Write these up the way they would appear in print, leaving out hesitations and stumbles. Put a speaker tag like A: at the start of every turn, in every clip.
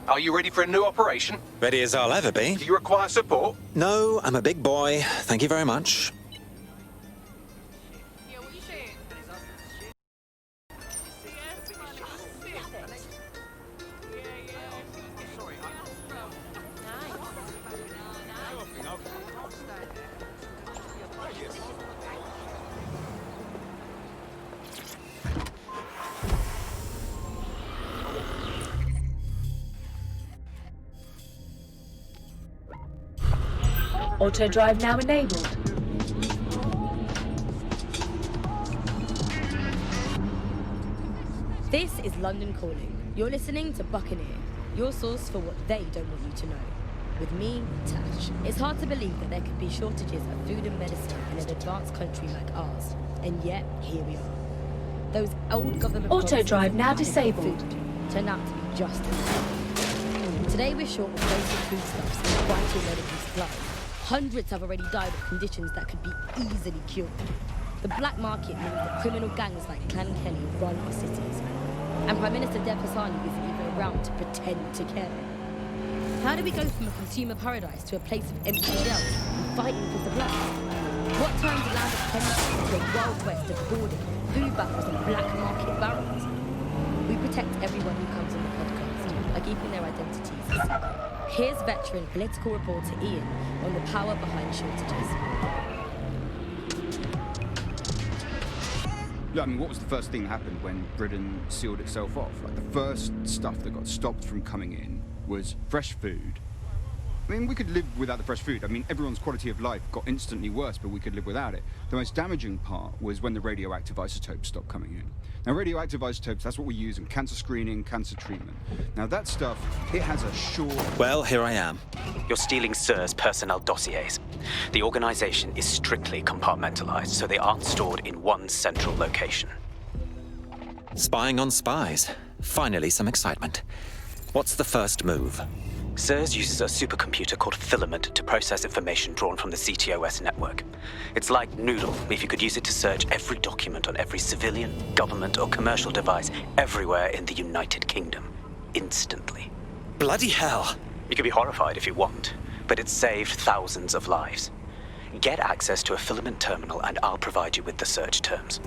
A: Are you ready for a new operation?
B: Ready as I'll ever be.
A: Do you require support?
B: No, I'm a big boy. Thank you very much.
C: Auto drive now enabled.
D: This is London Calling. You're listening to Buccaneer, your source for what they don't want you to know. With me, Tash. It's hard to believe that there could be shortages of food and medicine in an advanced country like ours. And yet, here we are. Those old government
C: Auto drive now
D: policies
C: disabled.
D: food turned out to be just as bad. Today we're short of basic foodstuffs and vital medical supplies. Hundreds have already died of conditions that could be easily cured. The black market means that criminal gangs like Clan Kelly run our cities. And Prime Minister Dev Hassani isn't even around to pretend to care. How do we go from a consumer paradise to a place of empty shelves and fighting for supplies? What turns a land of plenty into a wild west of hoarding, food battles and black market barons? We protect everyone who comes on the podcast by keeping their identities a secret. Here's veteran political reporter Ian on the power behind shortages.
E: I mean, what was the first thing that happened when Britain sealed itself off? Like, the first stuff that got stopped from coming in was fresh food. I mean, we could live without the fresh food. I mean, everyone's quality of life got instantly worse, but we could live without it. The most damaging part was when the radioactive isotopes stopped coming in. Now, radioactive isotopes, that's what we use in cancer screening, cancer treatment. Now, that stuff, it has a short...
B: Well, here I am.
F: You're stealing SIR's personnel dossiers. The organization is strictly compartmentalized, so they aren't stored in one central location.
B: Spying on spies. Finally, some excitement. What's the first move?
F: SIRS uses a supercomputer called Filament to process information drawn from the CTOS network. It's like Noodle if you could use it to search every document on every civilian, government, or commercial device everywhere in the United Kingdom. Instantly.
B: Bloody hell!
F: You can be horrified if you want, but it's saved thousands of lives. Get access to a Filament terminal and I'll provide you with the search terms.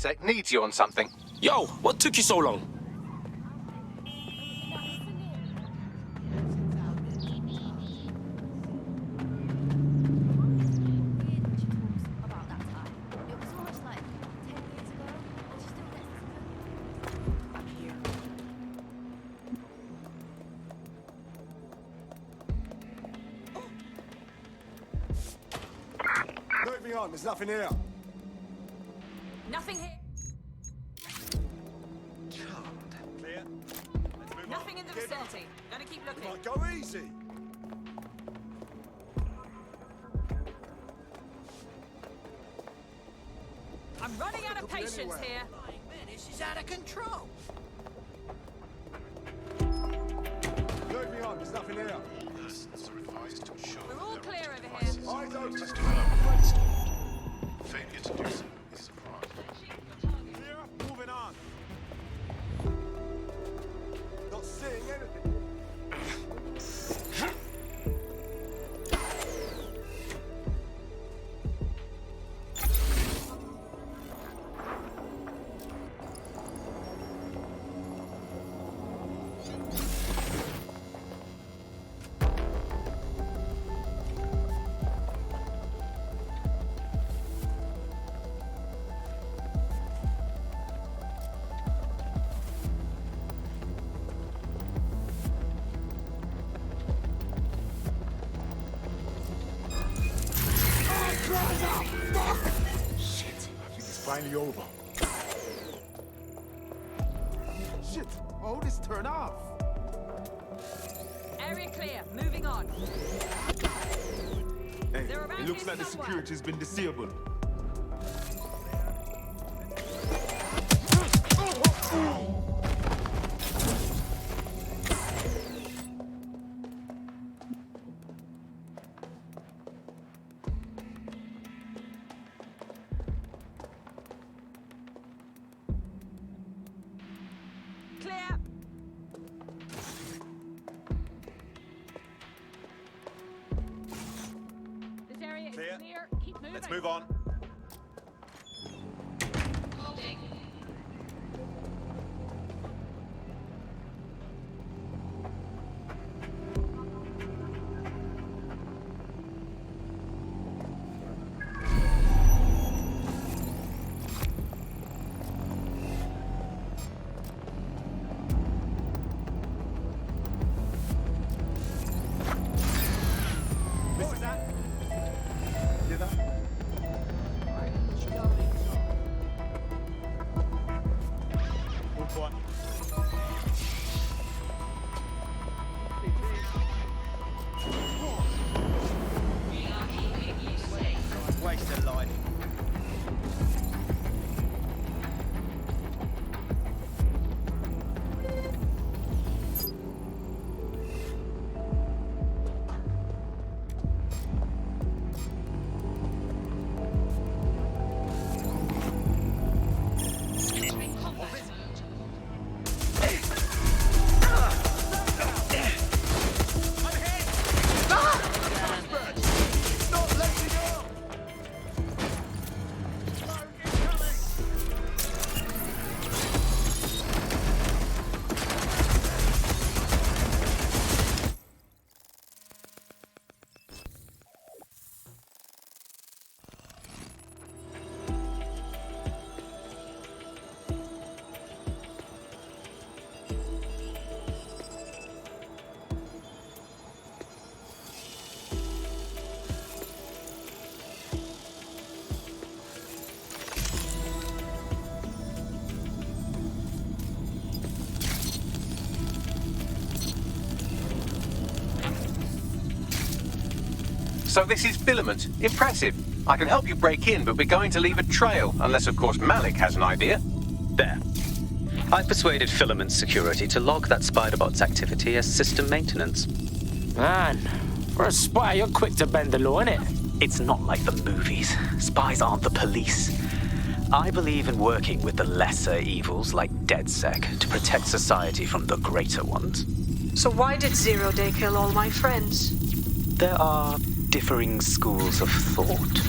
A: DedSec needs you on something.
G: Yo, what took you so long?
H: me on, there's nothing here.
I: Nothing here.
H: Clear. Let's move
I: Nothing
H: on.
I: in the
H: Get on.
I: vicinity. Gonna keep
H: Come
I: looking.
H: on, go easy.
I: I'm running out of
H: Could be
I: patience
H: anywhere.
I: here.
J: This is out of control.
H: Load me on, there's nothing here.
I: We're all clear over here.
H: Eyes open.
K: Failure to do so is surprising.
H: Clear, moving on. Not seeing anything. Shit, I think it's finally over. Shit, oh, this turn off.
I: Area clear. Moving on.
H: Hey,
I: They're around
H: it looks
I: here
H: like the
I: somewhere.
H: security's been disabled.
I: Clear. This area
H: Clear.
I: is clear. Keep moving.
H: Let's move on. What was that? Hear that? Move on. Waste of life. Stop letting go!
A: So this is Filament. Impressive. I can help you break in, but we're going to leave a trail, unless of course Malik has an idea.
F: There. I persuaded Filament Security to log that Spiderbot's activity as system maintenance.
G: Man, for a spy, you're quick to bend the law, innit?
F: It's not like the movies. Spies aren't the police. I believe in working with the lesser evils like DedSec to protect society from the greater ones.
L: So why did Zero Day kill all my friends?
F: There are differing schools of thought.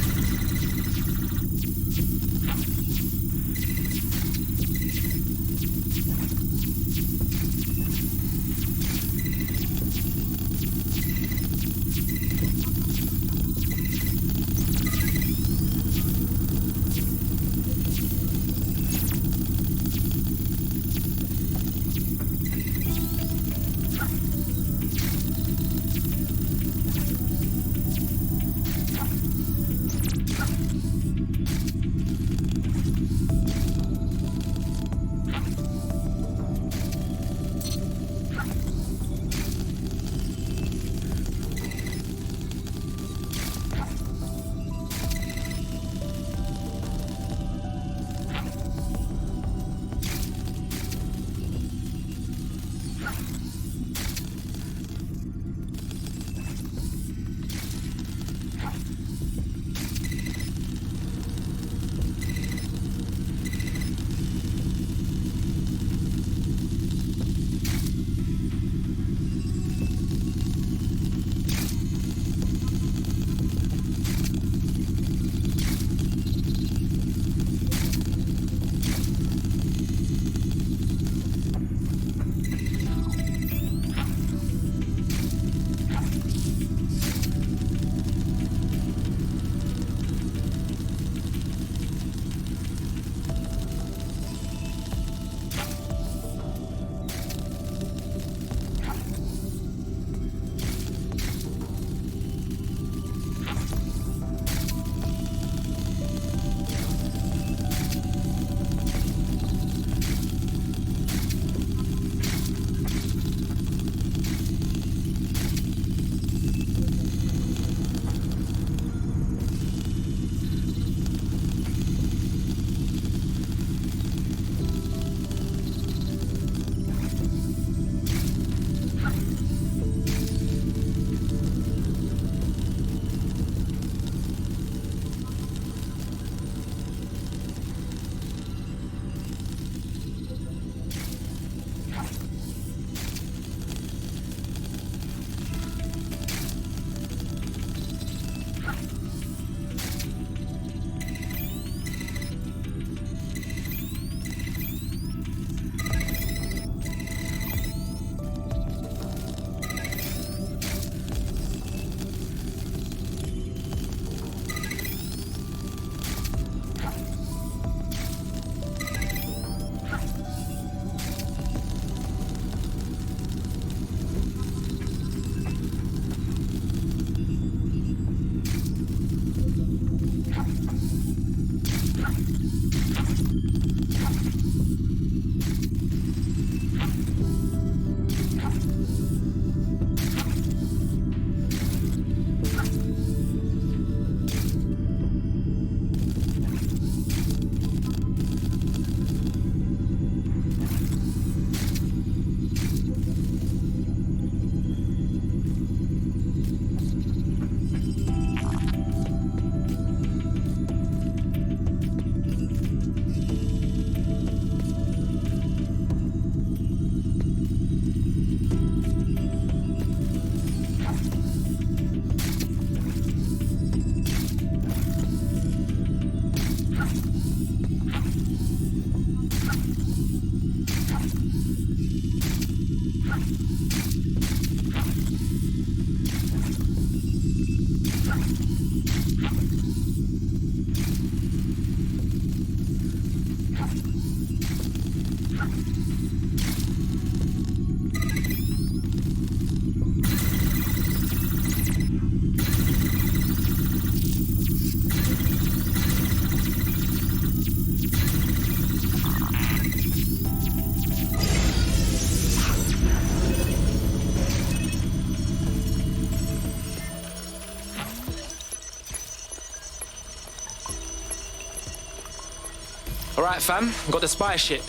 G: Alright, fam. Got the spy ship.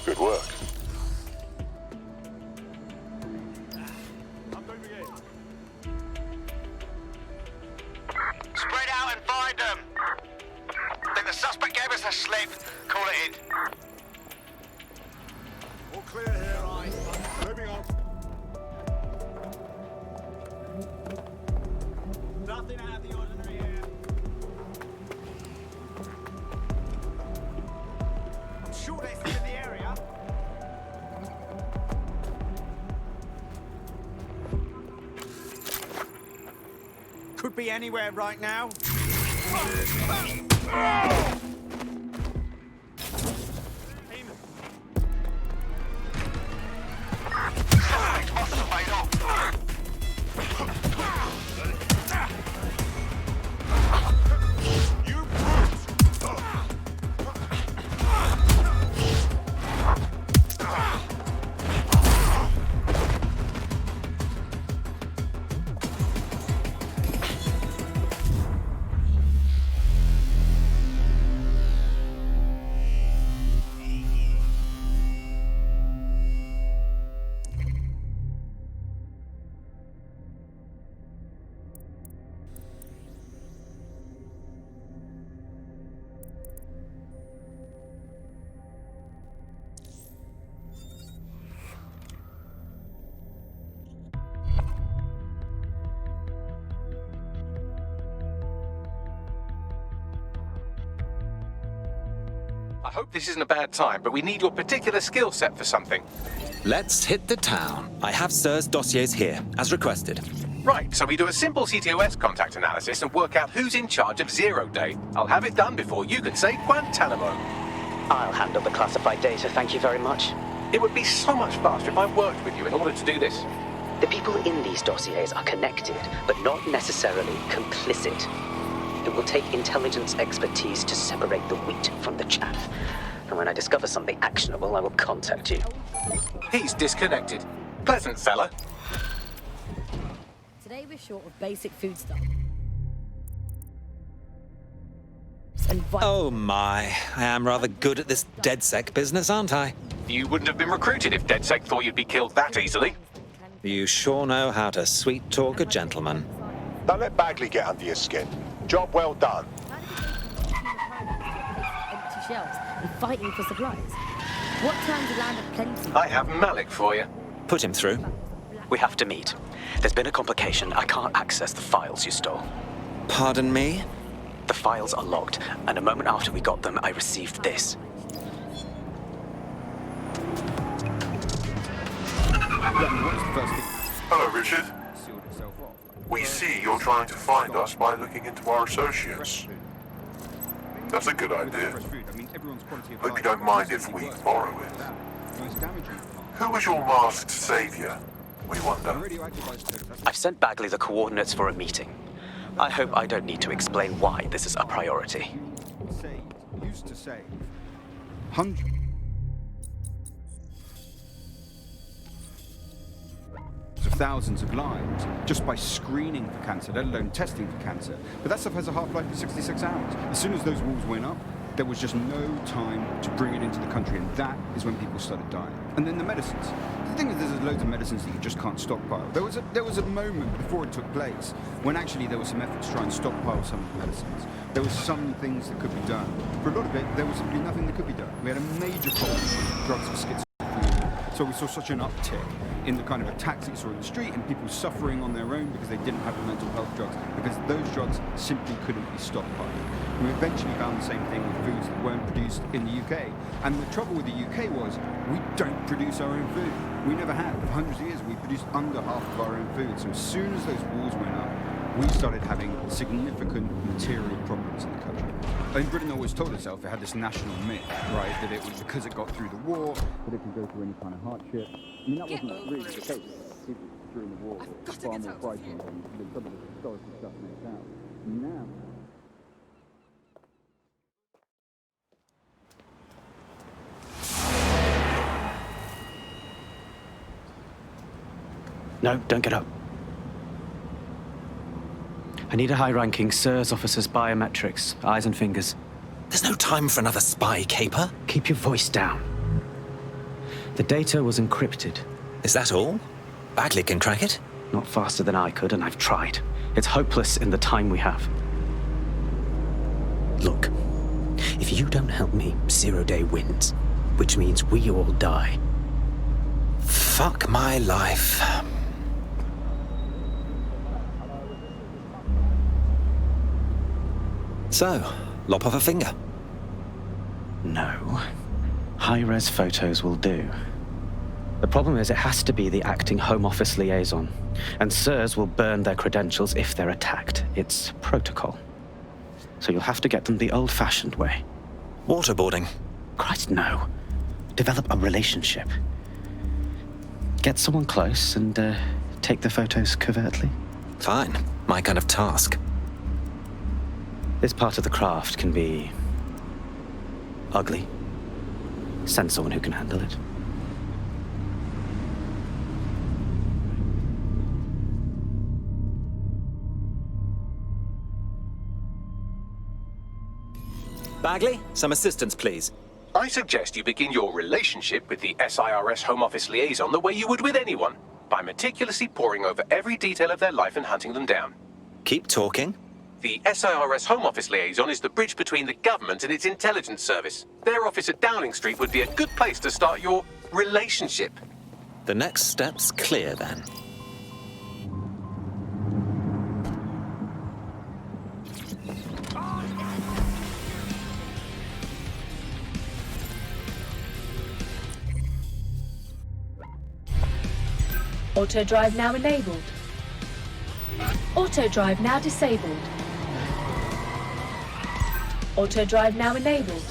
K: Good work.
J: Spread out and find them. Think the suspect gave us a slip. Call it in.
K: All clear here, eyes. Moving on.
H: Nothing out of the ordinary here. I'm sure there's some in the area. Could be anywhere right now.
A: I hope this isn't a bad time, but we need your particular skill set for something.
B: Let's hit the town. I have Sir's dossiers here, as requested.
A: Right, so we do a simple CTOS contact analysis and work out who's in charge of Zero Day. I'll have it done before you can say Guantanamo.
F: I'll handle the classified data, thank you very much.
A: It would be so much faster if I worked with you in order to do this.
F: The people in these dossiers are connected, but not necessarily complicit. It will take intelligence expertise to separate the wheat from the chaff. And when I discover something actionable, I will contact you.
A: He's disconnected. Pleasant fella.
D: Today we're short of basic food stuff. And
B: Oh my, I am rather good at this DedSec business, aren't I?
A: You wouldn't have been recruited if DedSec thought you'd be killed that easily.
B: You sure know how to sweet-talk a gentleman.
K: Don't let Bagley get under your skin. Job well done.
D: empty shelves and fighting for supplies. What turns a land of plenty?
A: I have Malik for you.
B: Put him through.
F: We have to meet. There's been a complication. I can't access the files you stole.
B: Pardon me?
F: The files are logged, and a moment after we got them, I received this.
K: Hello, Richard. We see you're trying to find us by looking into our associates. That's a good idea. Hope you don't mind if we borrow it. Who was your masked savior, we wonder?
F: I've sent Bagley the coordinates for a meeting. I hope I don't need to explain why this is a priority.
E: Used to save hundreds of thousands of lives just by screening for cancer, let alone testing for cancer. But that stuff has a half-life of 66 hours. As soon as those walls went up, there was just no time to bring it into the country, and that is when people started dying. And then the medicines. The thing is, there's loads of medicines that you just can't stockpile. There was a moment before it took place when actually there was some effort to try and stockpile some of the medicines. There were some things that could be done. For a lot of it, there was simply nothing that could be done. We had a major problem with drugs for schizophrenia. So we saw such an uptick in the kind of attacks that you saw in the street and people suffering on their own because they didn't have the mental health drugs, because those drugs simply couldn't be stockpiled. We eventually found the same thing with foods that weren't produced in the UK. And the trouble with the UK was we don't produce our own food. We never have. For hundreds of years, we produced under half of our own food. So as soon as those wars went up, we started having significant material problems in the country. And Britain always told itself it had this national myth, right, that it was because it got through the war, that it could go through any kind of hardship. I mean, that wasn't really the case. People during the war were far more frightened than some of the historical stuff makes out. Now,
F: No, don't get up. I need a high-ranking SIRS officer's biometrics, eyes and fingers.
B: There's no time for another spy caper.
F: Keep your voice down. The data was encrypted.
B: Is that all? Bagley can crack it?
F: Not faster than I could, and I've tried. It's hopeless in the time we have. Look, if you don't help me, 0 Day wins, which means we all die.
B: Fuck my life. So, lop off a finger?
F: No. High-res photos will do. The problem is it has to be the acting Home Office liaison, and SIRS will burn their credentials if they're attacked. It's protocol. So you'll have to get them the old-fashioned way.
B: Waterboarding?
F: Christ, no. Develop a relationship. Get someone close and take the photos covertly.
B: Fine. My kind of task.
F: This part of the craft can be ugly. Send someone who can handle it.
B: Bagley, some assistance, please.
A: I suggest you begin your relationship with the SIRS Home Office liaison the way you would with anyone, by meticulously poring over every detail of their life and hunting them down.
B: Keep talking.
A: The SIRS Home Office liaison is the bridge between the government and its intelligence service. Their office at Downing Street would be a good place to start your relationship.
B: The next step's clear, then.
C: Auto drive now enabled. Auto drive now disabled. Auto drive now enabled.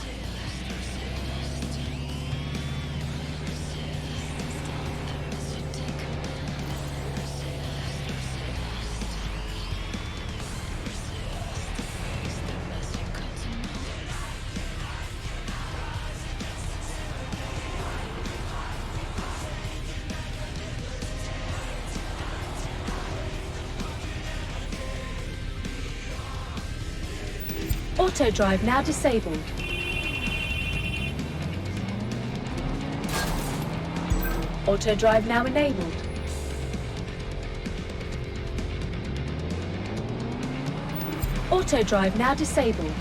C: Auto drive now disabled. Auto drive now enabled. Auto drive now disabled.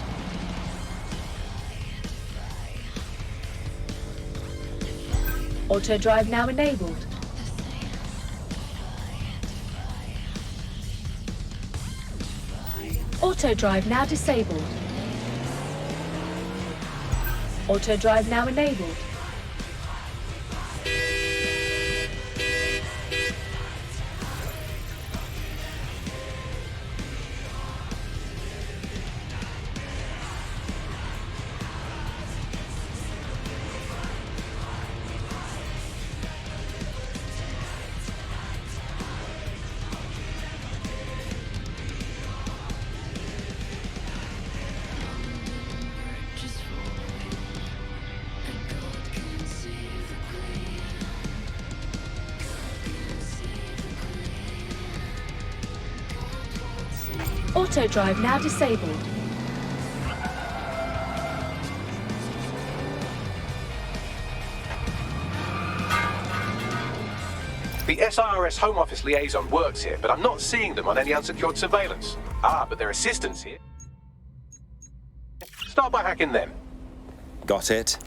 C: Auto drive now enabled. Auto drive now disabled. Auto drive now enabled. Auto drive now disabled.
A: The SIRS Home Office liaison works here, but I'm not seeing them on any unsecured surveillance. Ah, but their assistants here. Start by hacking them.
B: Got it.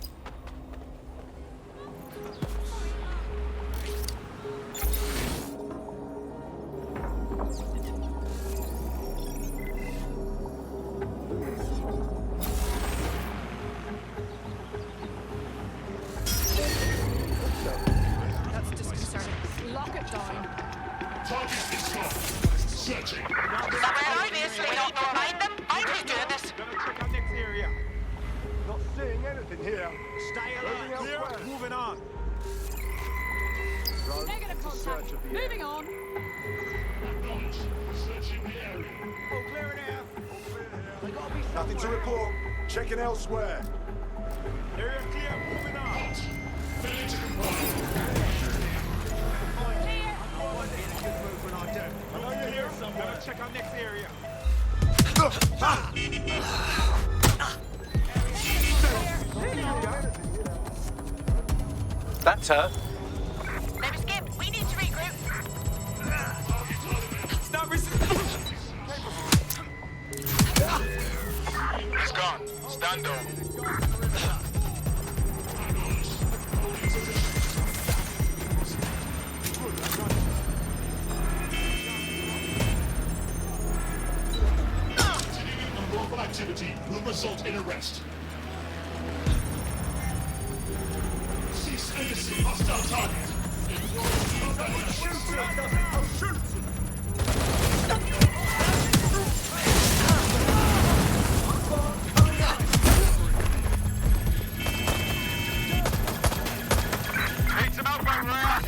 K: Nothing to report. Checking elsewhere.
H: Area clear, moving on. Failure to comply. I know you're here somewhere. Better check our next area.
A: That's her.
J: Name is Skip. We need to regroup.
H: Stop receiving.
J: He's gone. Stand down.
K: Unlawful activity will result in arrest. Cease and desist. Hostile target.
H: I'll shoot.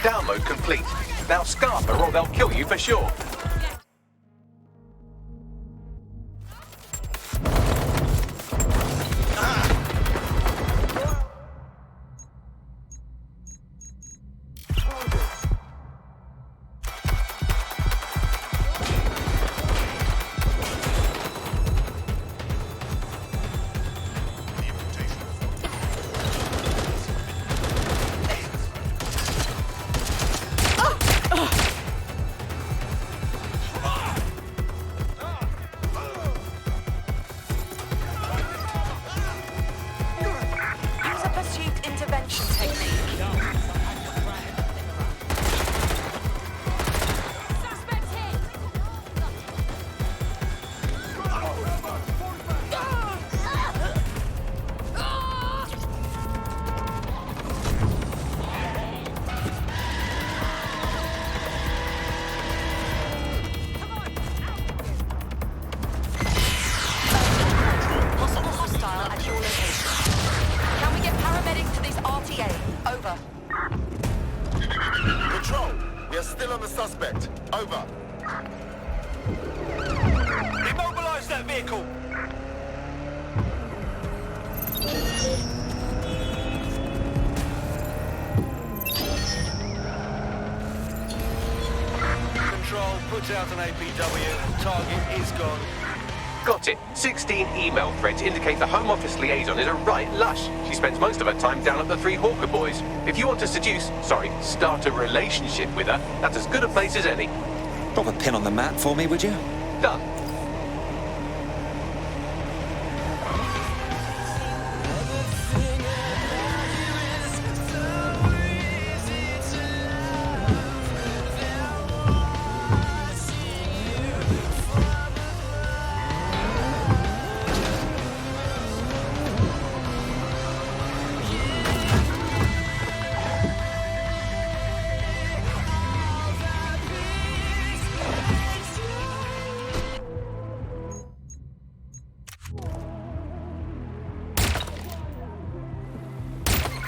A: Download complete. Now scarf her or they'll kill you for sure.
J: Suspect. Over. Immobilize that vehicle. Control, put out an APW. Target is gone.
A: Got it. 16 email threads indicate the Home Office liaison is a right lush. She spends most of her time down at the Three Hawker Boys. If you want to start a relationship with her, that's as good a place as any.
B: Drop a pin on the map for me, would you?
A: Done.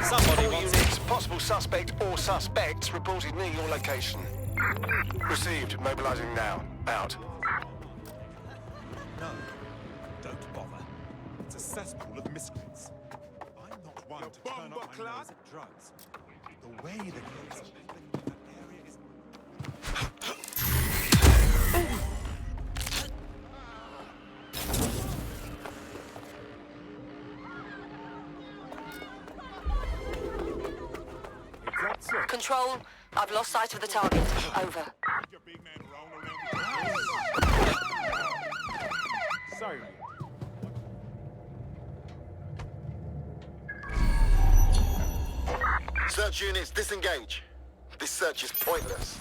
B: Somebody
M: All
B: wants
M: units, possible suspect or suspects reported near your location. Received. Mobilizing now. Out.
H: No, don't bother. It's a cesspool of miscreants. I'm not one to turn up my nose at drugs. The way the kids are living in that area is...
N: Control, I've lost sight of the target. Over.
H: Sorry.
O: Search units, disengage. This search is pointless.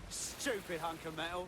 P: Stupid hunk of metal.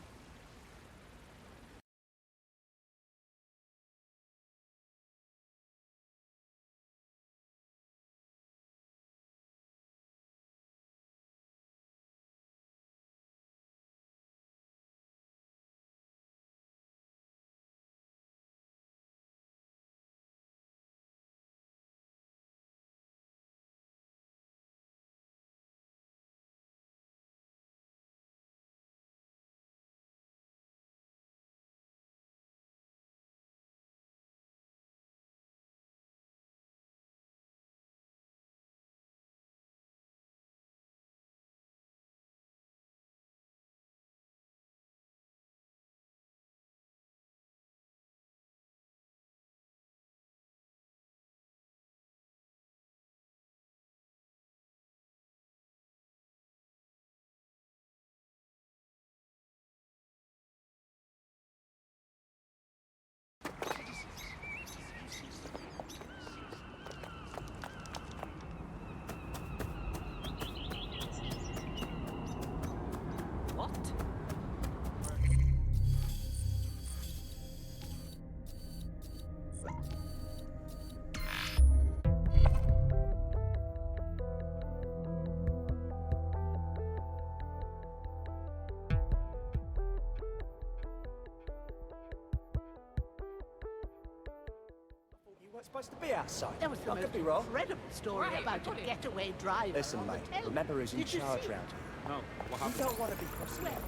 Q: Supposed to be outside.
R: There was the
Q: I
R: most
Q: could be wrong.
R: incredible story about a getaway driver.
Q: Listen,
R: on the
Q: mate.
R: television.
Q: Remember who's in
R: Did you
Q: charge
R: see it?
Q: round here.
E: No, what
Q: You don't want to be crossing
R: Well,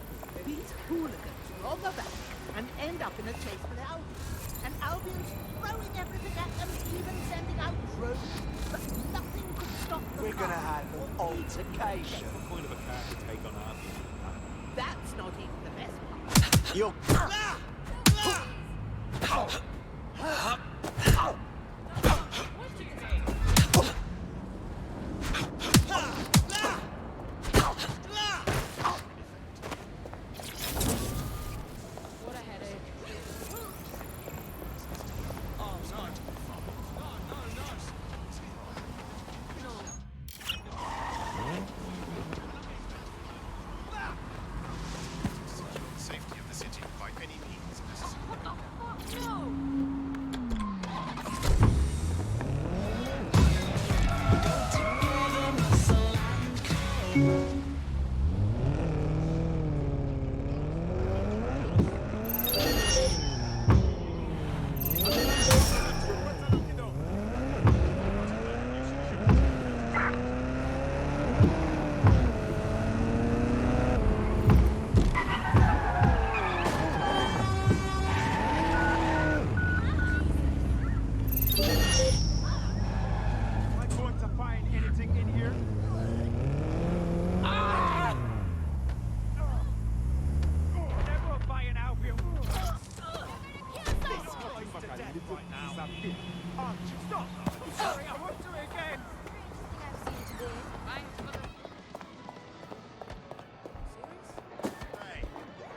R: these hooligans rob a bank and end up in a chase with Albion. And Albion's throwing everything at them, even sending out drones. But nothing could stop them.
Q: We're gonna have an altercation.
H: What point of a car to take on Albion?
R: That's not even the best part.
Q: You're...
I: What a headache.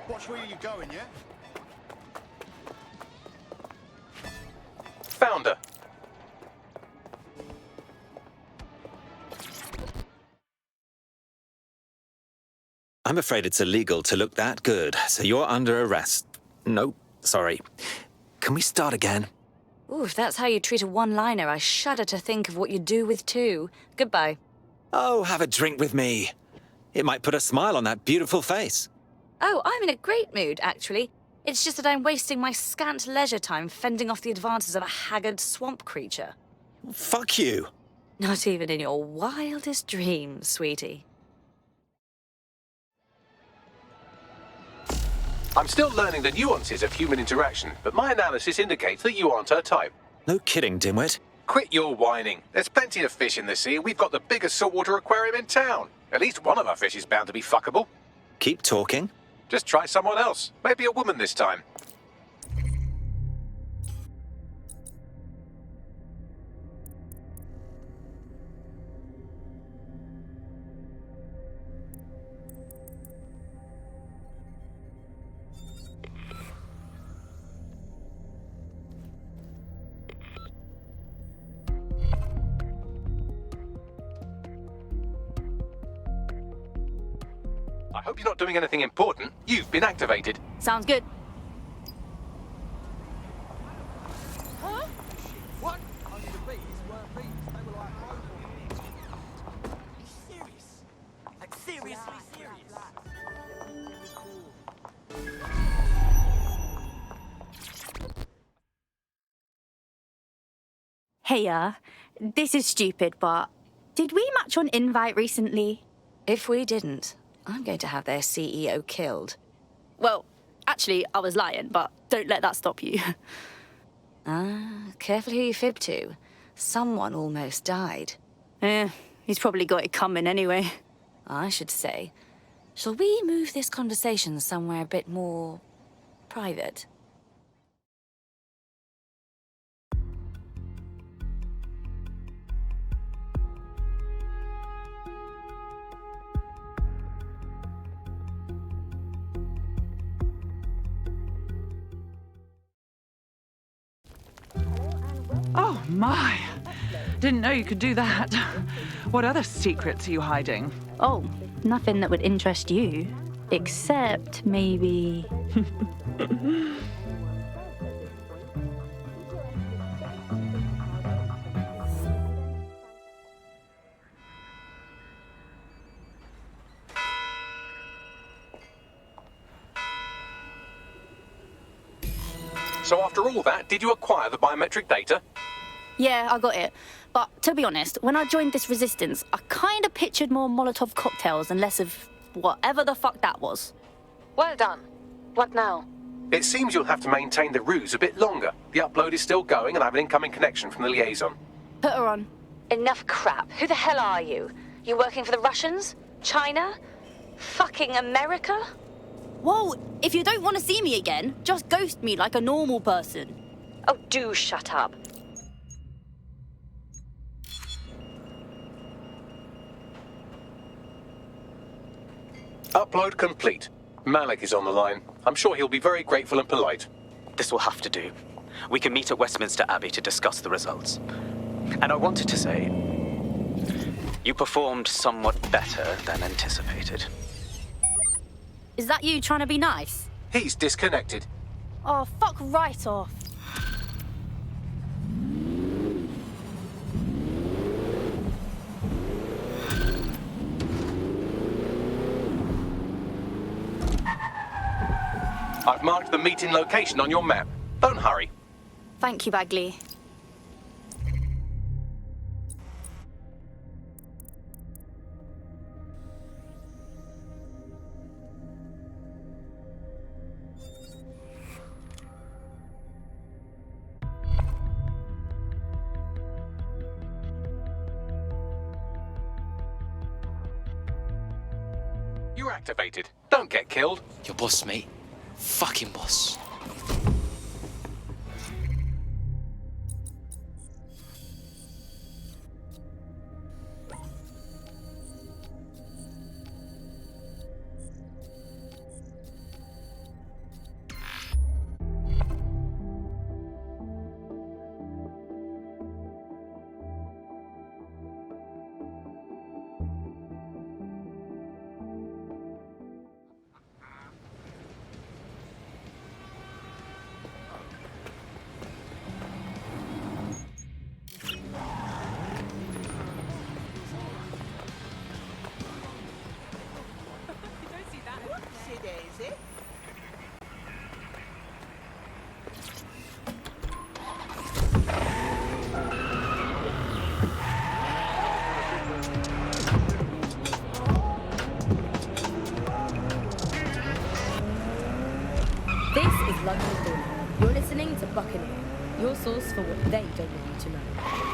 J: Watch where you're going, yeah?
A: Found her.
B: I'm afraid it's illegal to look that good, so you're under arrest. No, sorry. Can we start again?
S: Ooh, if that's how you treat a one-liner, I shudder to think of what you do with two. Goodbye.
B: Oh, have a drink with me. It might put a smile on that beautiful face.
S: Oh, I'm in a great mood, actually. It's just that I'm wasting my scant leisure time fending off the advances of a haggard swamp creature.
B: Fuck you.
S: Not even in your wildest dreams, sweetie.
A: I'm still learning the nuances of human interaction, but my analysis indicates that you aren't her type.
B: No kidding, dimwit.
A: Quit your whining. There's plenty of fish in the sea, and we've got the biggest saltwater aquarium in town. At least one of our fish is bound to be fuckable.
B: Keep talking.
A: Just try someone else. Maybe a woman this time. I hope you're not doing anything important. You've been activated.
S: Sounds good.
Q: Huh? What? Only the bees weren't bees. They were like robots. Be serious. Like seriously serious.
T: Hey, this is stupid, but did we match on Invite recently?
S: If we didn't, I'm going to have their CEO killed.
T: Well, actually, I was lying, but don't let that stop you.
S: Careful who you fib to. Someone almost died.
T: He's probably got it coming anyway.
S: I should say. Shall we move this conversation somewhere a bit more private?
U: Oh, my. Didn't know you could do that. What other secrets are you hiding?
T: Oh, nothing that would interest you. Except maybe...
A: So after all that, did you acquire the biometric data?
T: Yeah, I got it. But to be honest, when I joined this resistance, I kind of pictured more Molotov cocktails and less of whatever the fuck that was.
N: Well done. What now?
A: It seems you'll have to maintain the ruse a bit longer. The upload is still going and I have an incoming connection from the liaison.
T: Put her on.
N: Enough crap. Who the hell are you? You working for the Russians? China? Fucking America?
T: Whoa, if you don't want to see me again, just ghost me like a normal person.
N: Oh, do shut up.
A: Upload complete. Malik is on the line. I'm sure he'll be very grateful and polite.
F: This will have to do. We can meet at Westminster Abbey to discuss the results. And I wanted to say, you performed somewhat better than anticipated.
T: Is that you trying to be nice?
A: He's disconnected.
T: Oh, fuck right off.
A: I've marked the meeting location on your map. Don't hurry.
T: Thank you, Bagley.
A: You're activated. Don't get killed.
G: Your boss, mate. Fucking boss.
D: This is London Calling. You're listening to Buccaneer, your source for what they don't want you to know.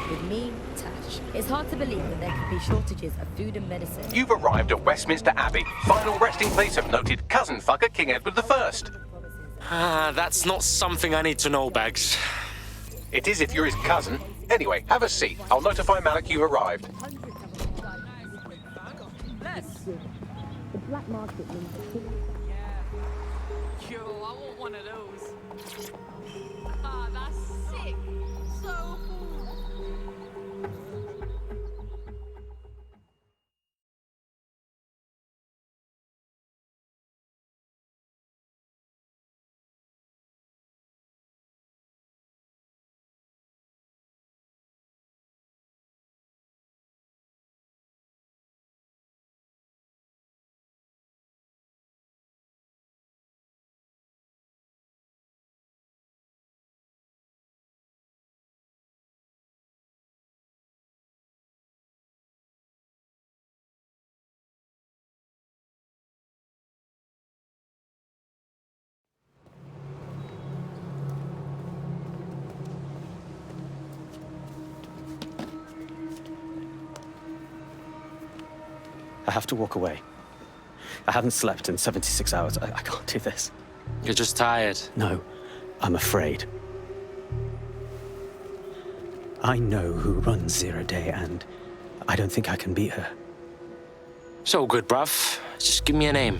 D: With me, Tash. It's hard to believe that there could be shortages of food and medicine.
A: You've arrived at Westminster Abbey, final resting place of noted cousin fucker King Edward I.
G: That's not something I need to know, Bags.
A: It is if you're his cousin. Anyway, have a seat. I'll notify Malik you've arrived.
D: The black market means
I: Yo, I want one of those. Ah, that's sick. So cool.
B: I have to walk away. I haven't slept in 76 hours. I can't do this.
G: You're just tired.
B: No, I'm afraid. I know who runs Zero Day, and I don't think I can beat her.
G: So good, bruv. Just give me a name.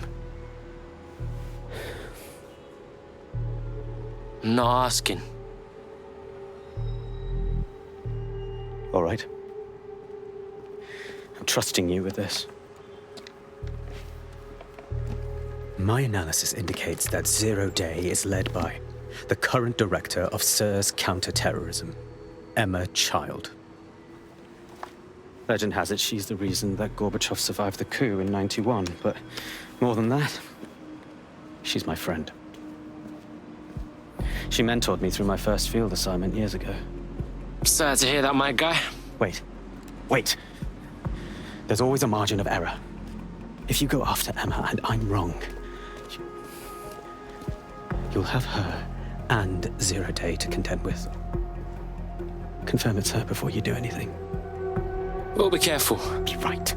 G: I'm not asking.
B: All right. I'm trusting you with this. My analysis indicates that Zero Day is led by the current director of SIRS counter-terrorism, Emma Child. Legend has it she's the reason that Gorbachev survived the coup in '91, but more than that, she's my friend. She mentored me through my first field assignment years ago.
G: Sad to hear that, my guy.
B: Wait. There's always a margin of error. If you go after Emma and I'm wrong, you'll have her and Zero Day to contend with. Confirm it's her before you do anything.
G: We'll be careful.
B: Be right.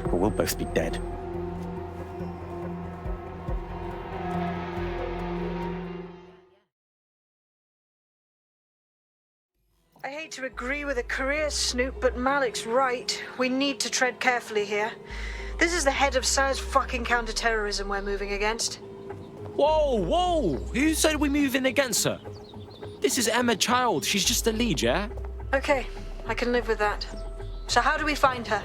B: Or we'll both be dead.
L: I hate to agree with a career snoop, but Malik's right. We need to tread carefully here. This is the head of SIRS fucking counter-terrorism we're moving against.
G: Whoa! Who said we move in against her? This is Emma Child. She's just a lead, yeah?
L: Okay, I can live with that. So how do we find her?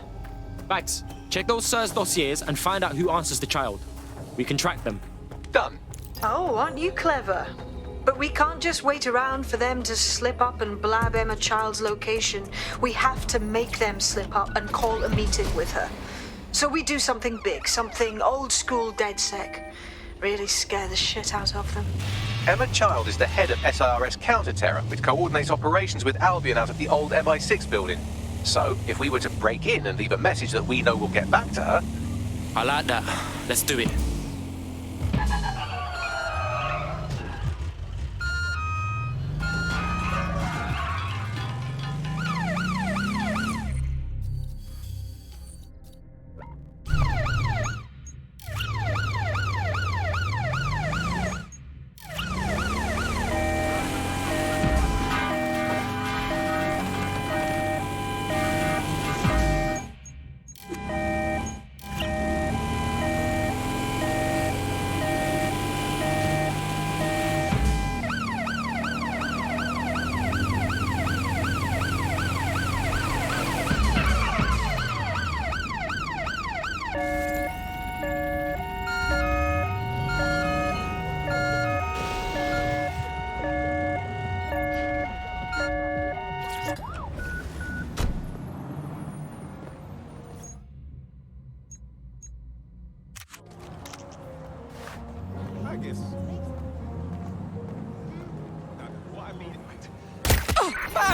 G: Bags, check those SIRS dossiers and find out who answers the Child. We can track them.
A: Done.
L: Oh, aren't you clever? But we can't just wait around for them to slip up and blab Emma Child's location. We have to make them slip up and call a meeting with her. So we do something big, something old school DedSec. really scare the shit out of them.
A: Emma Child is the head of SIRS Counter-Terror, which coordinates operations with Albion out of the old MI6 building. So, if we were to break in and leave a message that we know will get back to her...
G: I like that. Let's do it.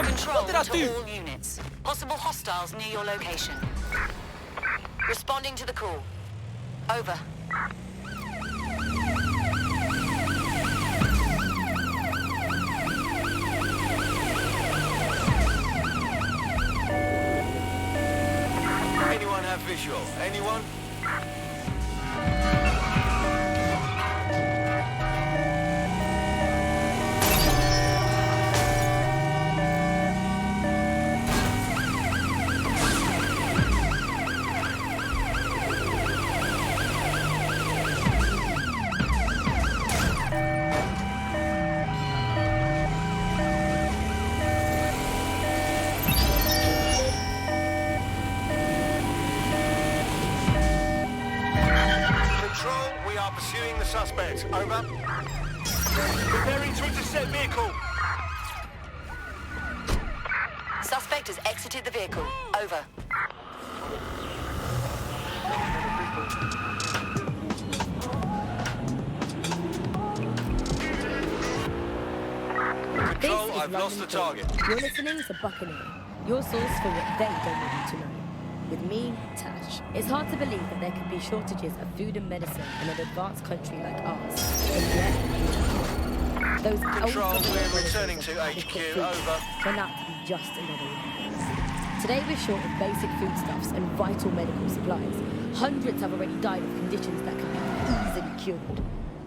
C: Control to all units. Possible hostiles near your location. Responding to the call. Over.
M: Anyone have visual? Anyone? Pursuing the suspect. Over. Preparing to intercept vehicle.
C: Suspect has exited the vehicle. Over.
M: Control, I've lost the target.
D: You're listening to Buccaneer, your source for what they don't want you to know. With me, Tash. It's hard to believe that there could be shortages of food and medicine in an advanced country like ours. And yet, those
M: Control, we're returning to HQ. Over.
D: Turn out to be just another one. Today we're short of basic foodstuffs and vital medical supplies. Hundreds have already died of conditions that could be easily cured.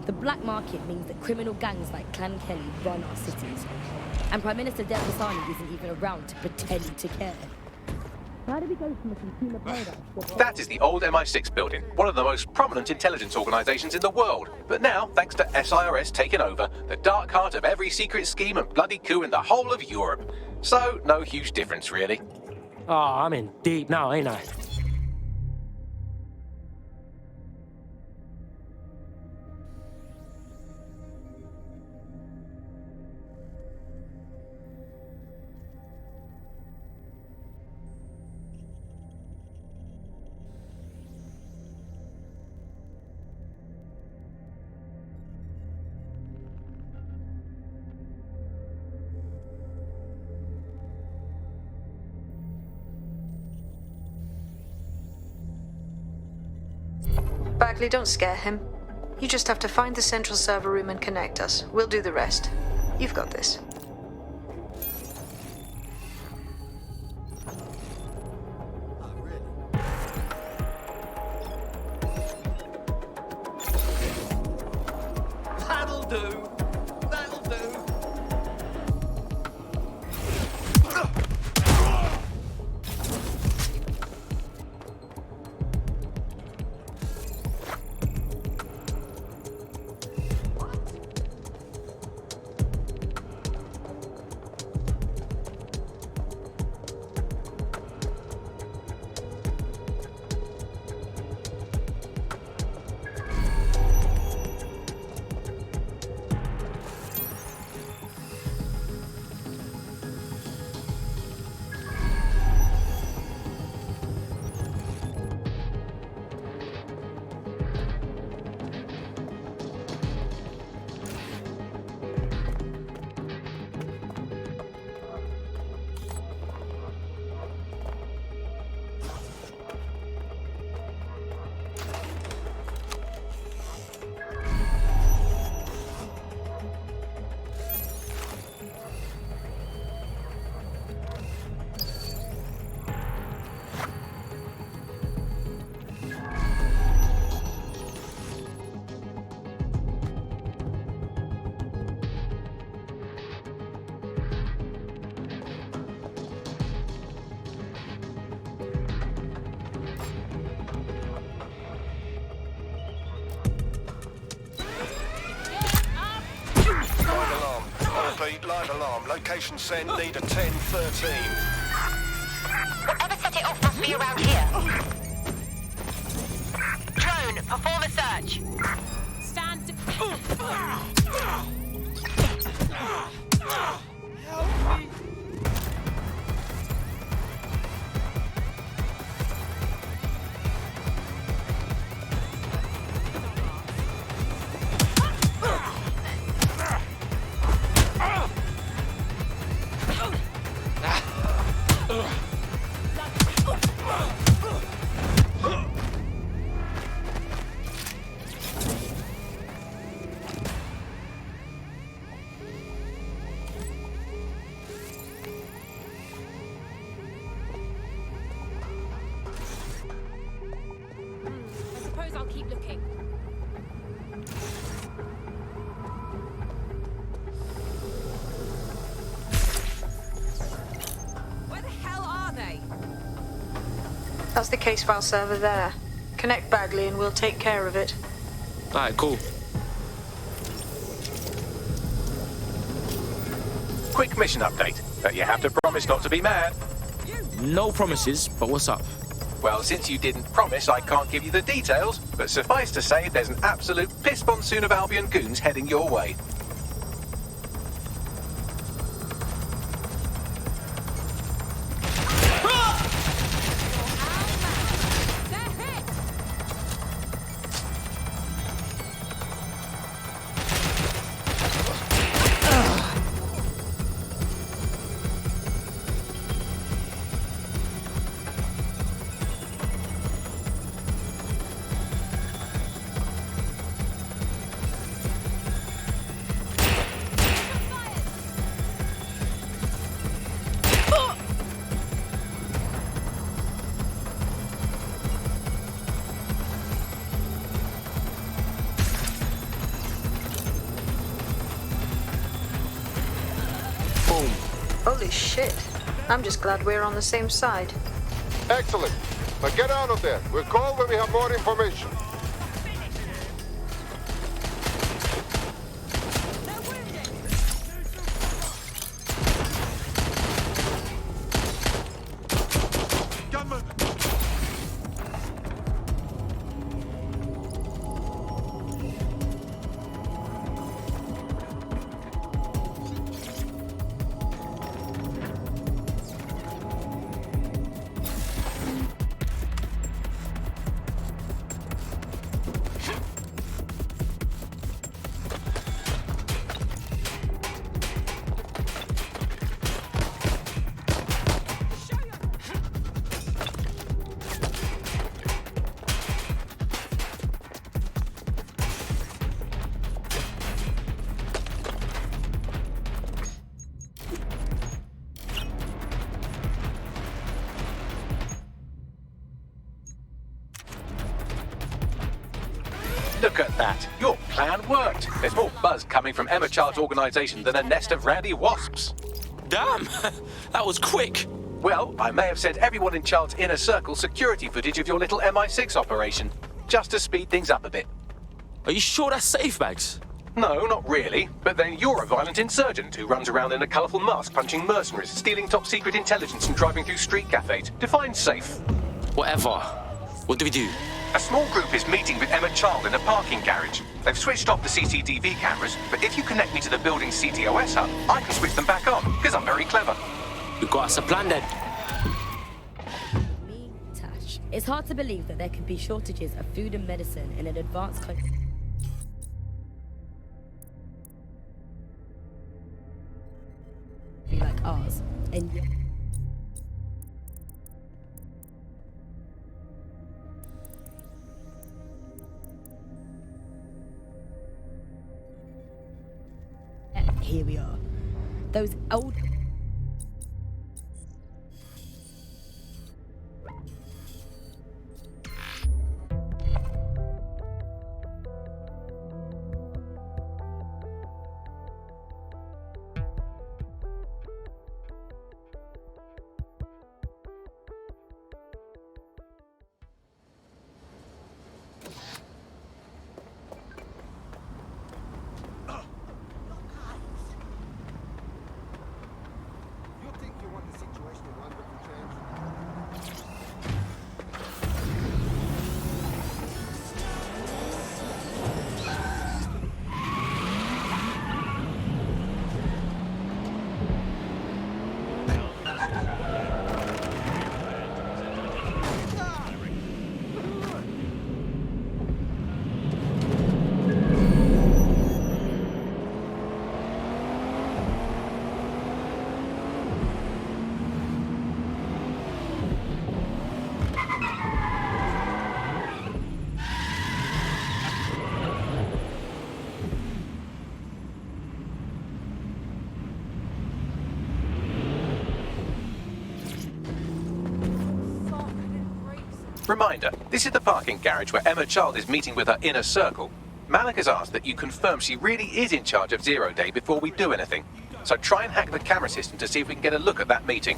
D: The black market means that criminal gangs like Clan Kelly run our cities. And Prime Minister Dev Hassani isn't even around to pretend to care. How do we go from a consumer paradise?
A: That is the old MI6 building, one of the most prominent intelligence organisations in the world. But now, thanks to SIRS taking over, the dark heart of every secret scheme and bloody coup in the whole of Europe. So, no huge difference, really.
G: Oh, I'm in deep now, ain't I?
L: Bagley, don't scare him. You just have to find the central server room and connect us. We'll do the rest. You've got this.
Q: That'll do. That'll do.
M: Repeat, live alarm. Location send, need a 1013.
C: Whatever set it off must be around here. Drone, perform a search. Stand.
Q: Help me!
D: I suppose I'll keep looking.
I: Where the hell are they?
L: That's the case file server there. Connect Bagley and we'll take care of it.
G: Alright, cool.
A: Quick mission update. But you have to promise not to be mad.
G: No promises, but what's up?
A: Well, since you didn't promise, I can't give you the details, but suffice to say, there's an absolute piss monsoon of Albion goons heading your way.
L: Holy shit. I'm just glad we're on the same side.
O: Excellent. Now get out of there. We'll call when we have more information.
A: Look at that. Your plan worked. There's more buzz coming from Emma Child's organization than a nest of randy wasps.
G: Damn! That was quick.
A: Well, I may have sent everyone in Child's inner circle security footage of your little MI6 operation, just to speed things up a bit.
G: Are you sure that's safe, Bags?
A: No, not really. But then you're a violent insurgent who runs around in a colourful mask punching mercenaries, stealing top-secret intelligence and driving through street cafes. Define safe.
G: Whatever. What do we do?
A: A small group is meeting with Emma Child in a parking garage. They've switched off the CCTV cameras, but if you connect me to the building's CTOS hub, I can switch them back on, because I'm very clever.
G: You got us a plan then.
D: Me, Tash. It's hard to believe that there could be shortages of food and medicine in an advanced country like ours. And yet here we are. Those old
A: Reminder, this is the parking garage where Emma Child is meeting with her inner circle. Malik has asked that you confirm she really is in charge of Zero Day before we do anything. So try and hack the camera system to see if we can get a look at that meeting.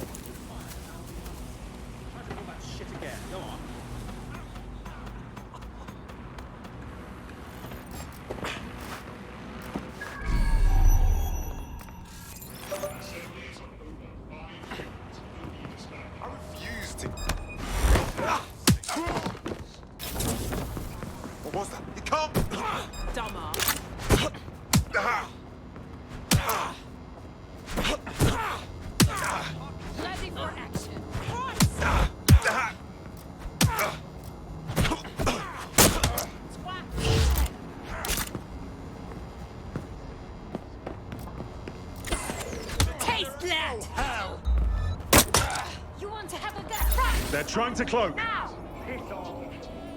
H: What was that? You can't!
I: Dumbass. Ready for action.
C: Taste that! Hell! You want to have a good crack?
H: They're trying to cloak.
C: Now!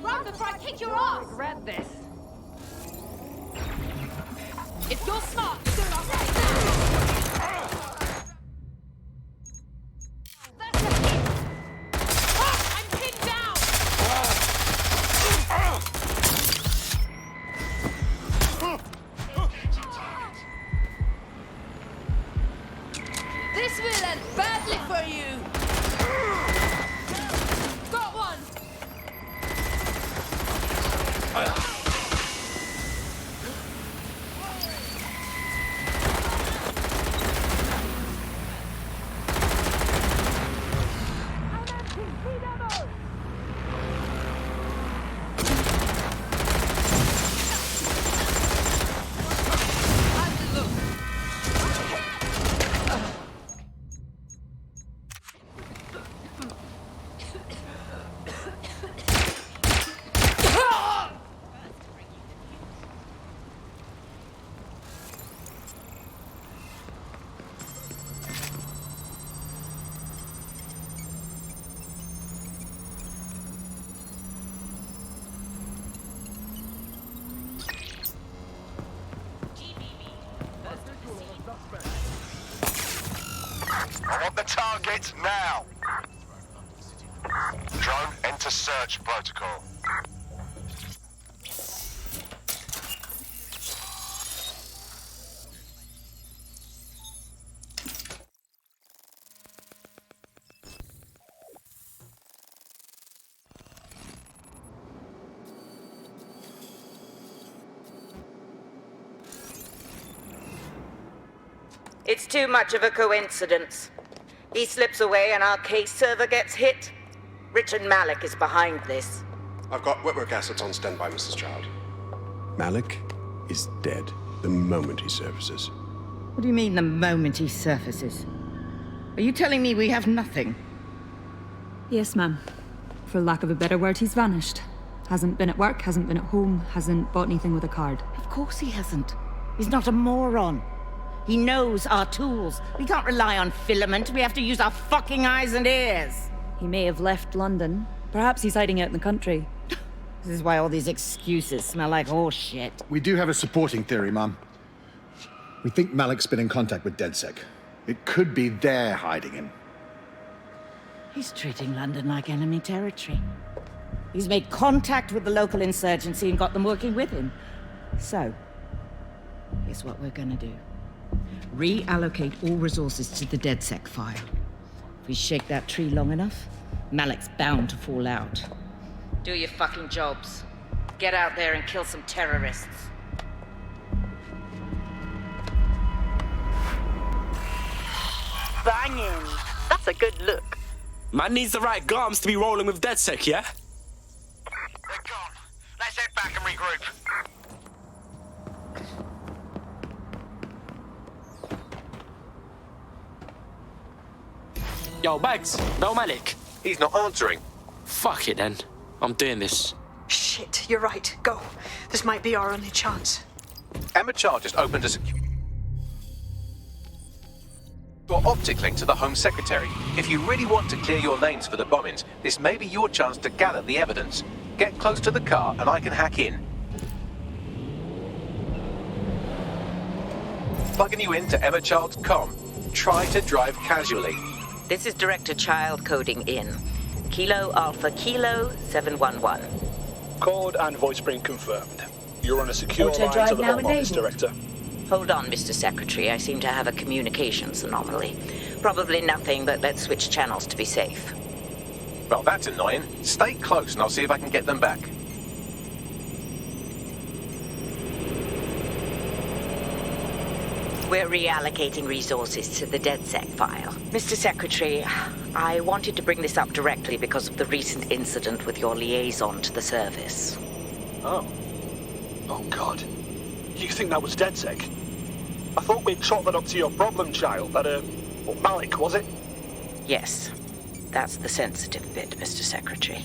C: Run before I kick your ass!
I: Regret this. If you're smart, do not say that! That's a hit! I'm pinned down! This will end badly for you! Got one!
J: I want the target now. Drone, enter search protocol.
K: It's too much of a coincidence. He slips away and our case server gets hit. Richard Malik is behind this.
V: I've got Whitwork assets on standby, Mrs. Child. Malik is dead the moment he surfaces.
K: What do you mean the moment he surfaces? Are you telling me we have nothing?
W: Yes, ma'am. For lack of a better word, he's vanished. Hasn't been at work, hasn't been at home, hasn't bought anything with a card.
K: Of course he hasn't. He's not a moron. He knows our tools. We can't rely on Filament. We have to use our fucking eyes and ears.
W: He may have left London. Perhaps he's hiding out in the country.
K: This is why all these excuses smell like horse shit.
X: We do have a supporting theory, Mum. We think Malik's been in contact with DedSec. It could be they're hiding him.
K: He's treating London like enemy territory. He's made contact with the local insurgency and got them working with him. So, here's what we're gonna do. Reallocate all resources to the DedSec file. If we shake that tree long enough, Malik's bound to fall out. Do your fucking jobs. Get out there and kill some terrorists.
F: Banging! That's a good look.
G: Man needs the right garms to be rolling with DedSec, yeah?
J: They're gone. Let's head back and regroup.
G: Yo, Bags, no Malik.
A: He's not answering.
G: Fuck it then. I'm doing this.
L: Shit, you're right. Go. This might be our only chance.
A: Emma Child just opened a secure optic link to the Home Secretary. If you really want to clear your names for the bombings, this may be your chance to gather the evidence. Get close to the car and I can hack in. Plugging you into Emma Child's comm. Try to drive casually.
K: This is Director Child coding in. Kilo Alpha Kilo 711.
E: Code and voice print confirmed. You're on a secure
K: Auto
E: line
K: drive
E: to the
K: now
E: Home Office,
K: enabled.
E: Director.
K: Hold on, Mr. Secretary. I seem to have a communications anomaly. Probably nothing, but let's switch channels to be safe.
A: Well, that's annoying. Stay close and I'll see if I can get them back.
K: We're reallocating resources to the DedSec file. Mr. Secretary, I wanted to bring this up directly because of the recent incident with your liaison to the service.
E: Oh. Oh, God. You think that was DedSec? I thought we'd chalk that up to your problem child, that, Malik, was it?
K: Yes. That's the sensitive bit, Mr. Secretary.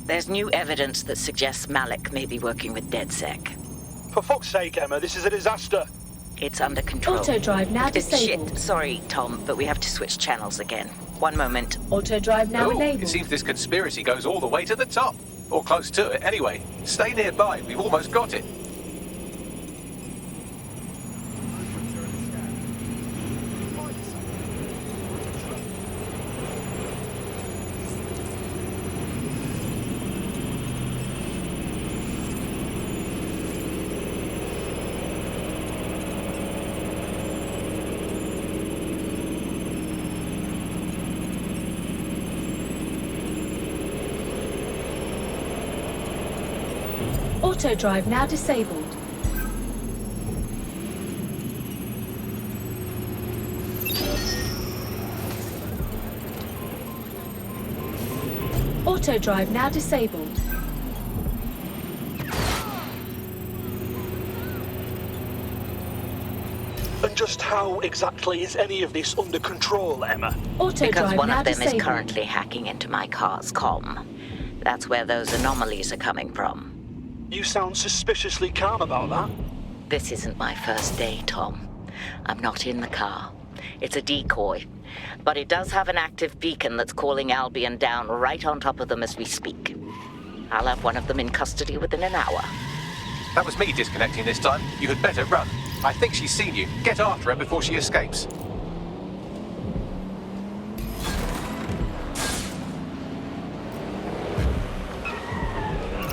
K: There's new evidence that suggests Malik may be working with DedSec.
E: For fuck's sake, Emma, this is a disaster.
K: It's under control.
P: Auto drive now disabled.
K: Shit. Sorry, Tom, but we have to switch channels again. One moment.
P: Auto drive now
A: Ooh,
P: enabled.
A: it seems this conspiracy goes all the way to the top. Or close to it, anyway. Stay nearby, we've almost got it.
P: Auto drive now disabled. Auto drive now disabled.
E: And just how exactly is any of this under control, Emma?
P: Auto
K: Because
P: drive
K: one
P: now
K: of them
P: disabled.
K: is currently hacking into my car's comm. That's where those anomalies are coming from.
E: You sound suspiciously calm about that.
K: This isn't my first day, Tom. I'm not in the car. It's a decoy. But it does have an active beacon that's calling Albion down right on top of them as we speak. I'll have one of them in custody within an hour.
A: That was me disconnecting this time. You had better run. I think she's seen you. Get after her before she escapes.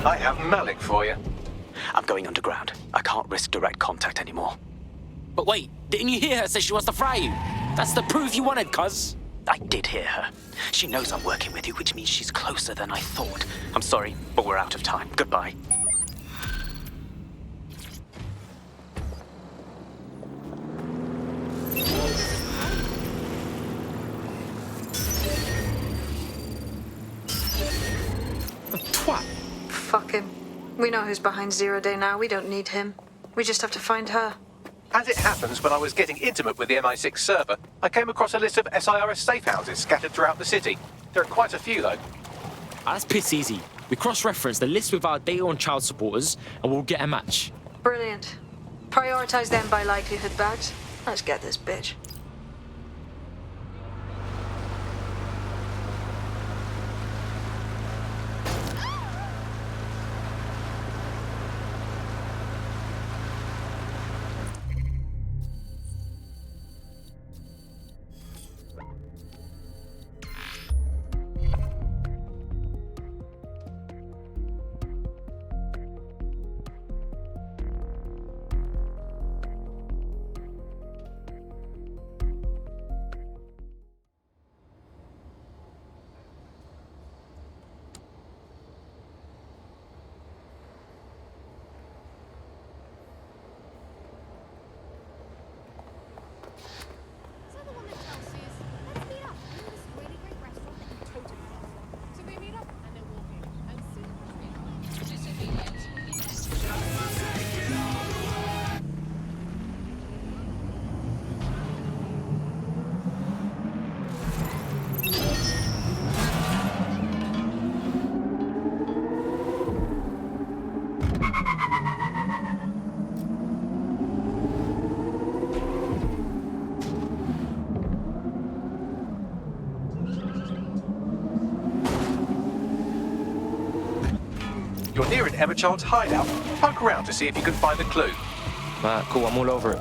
A: I have Malik for you.
F: I'm going underground. I can't risk direct contact anymore.
G: But wait, didn't you hear her say she wants to fry you? That's the proof you wanted, cuz.
F: I did hear her. She knows I'm working with you, which means she's closer than I thought. I'm sorry, but we're out of time. Goodbye.
G: Twat.
L: Fuck him. We know who's behind Zero Day now. We don't need him. We just have to find her.
A: As it happens, when I was getting intimate with the MI6 server, I came across a list of SIRS safe houses scattered throughout the city. There are quite a few, though.
G: That's piss easy. We cross-reference the list with our data on child supporters, and we'll get a match.
L: Brilliant. Prioritize them by likelihood, Bags. Let's get this bitch.
A: You're near an Emma Child's hideout. Poke around to see if you can find a clue.
G: Cool, I'm all over it.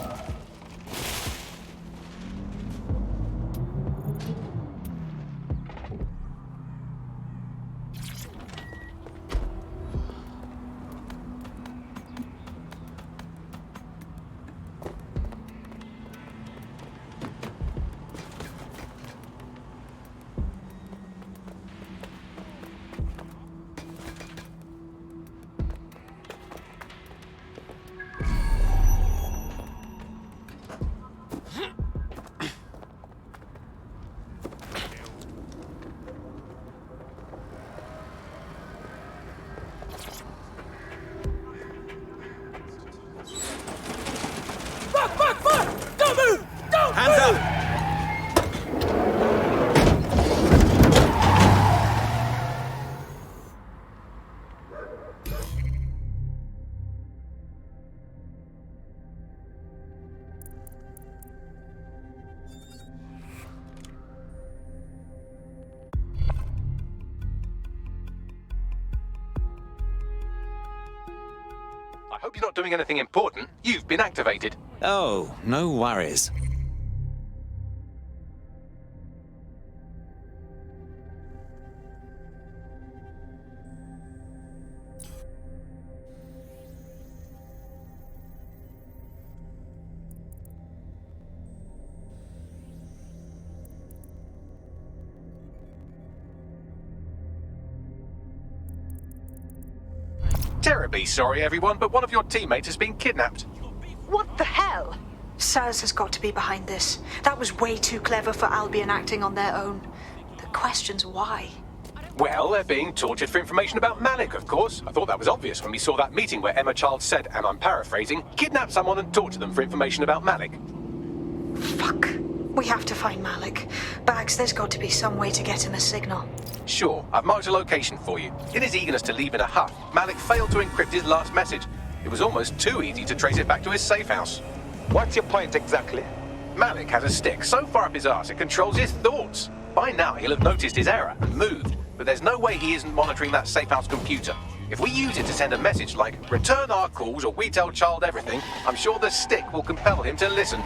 A: I hope you're not doing anything important. You've been activated.
G: Oh, no worries.
A: Terribly sorry, everyone, but one of your teammates has been kidnapped.
L: What the hell? SIRS has got to be behind this. That was way too clever for Albion acting on their own. The question's why.
A: Well, they're being tortured for information about Malik, of course. I thought that was obvious when we saw that meeting where Emma Child said, and I'm paraphrasing, kidnap someone and torture them for information about Malik.
L: Fuck. We have to find Malik. Bags, there's got to be some way to get him a signal.
A: Sure, I've marked a location for you. In his eagerness to leave in a huff, Malik failed to encrypt his last message. It was almost too easy to trace it back to his safe house.
J: What's your point exactly?
A: Malik has a stick so far up his arse it controls his thoughts. By now he'll have noticed his error and moved, but there's no way he isn't monitoring that safe house computer. If we use it to send a message like, return our calls or we tell Child everything, I'm sure the stick will compel him to listen.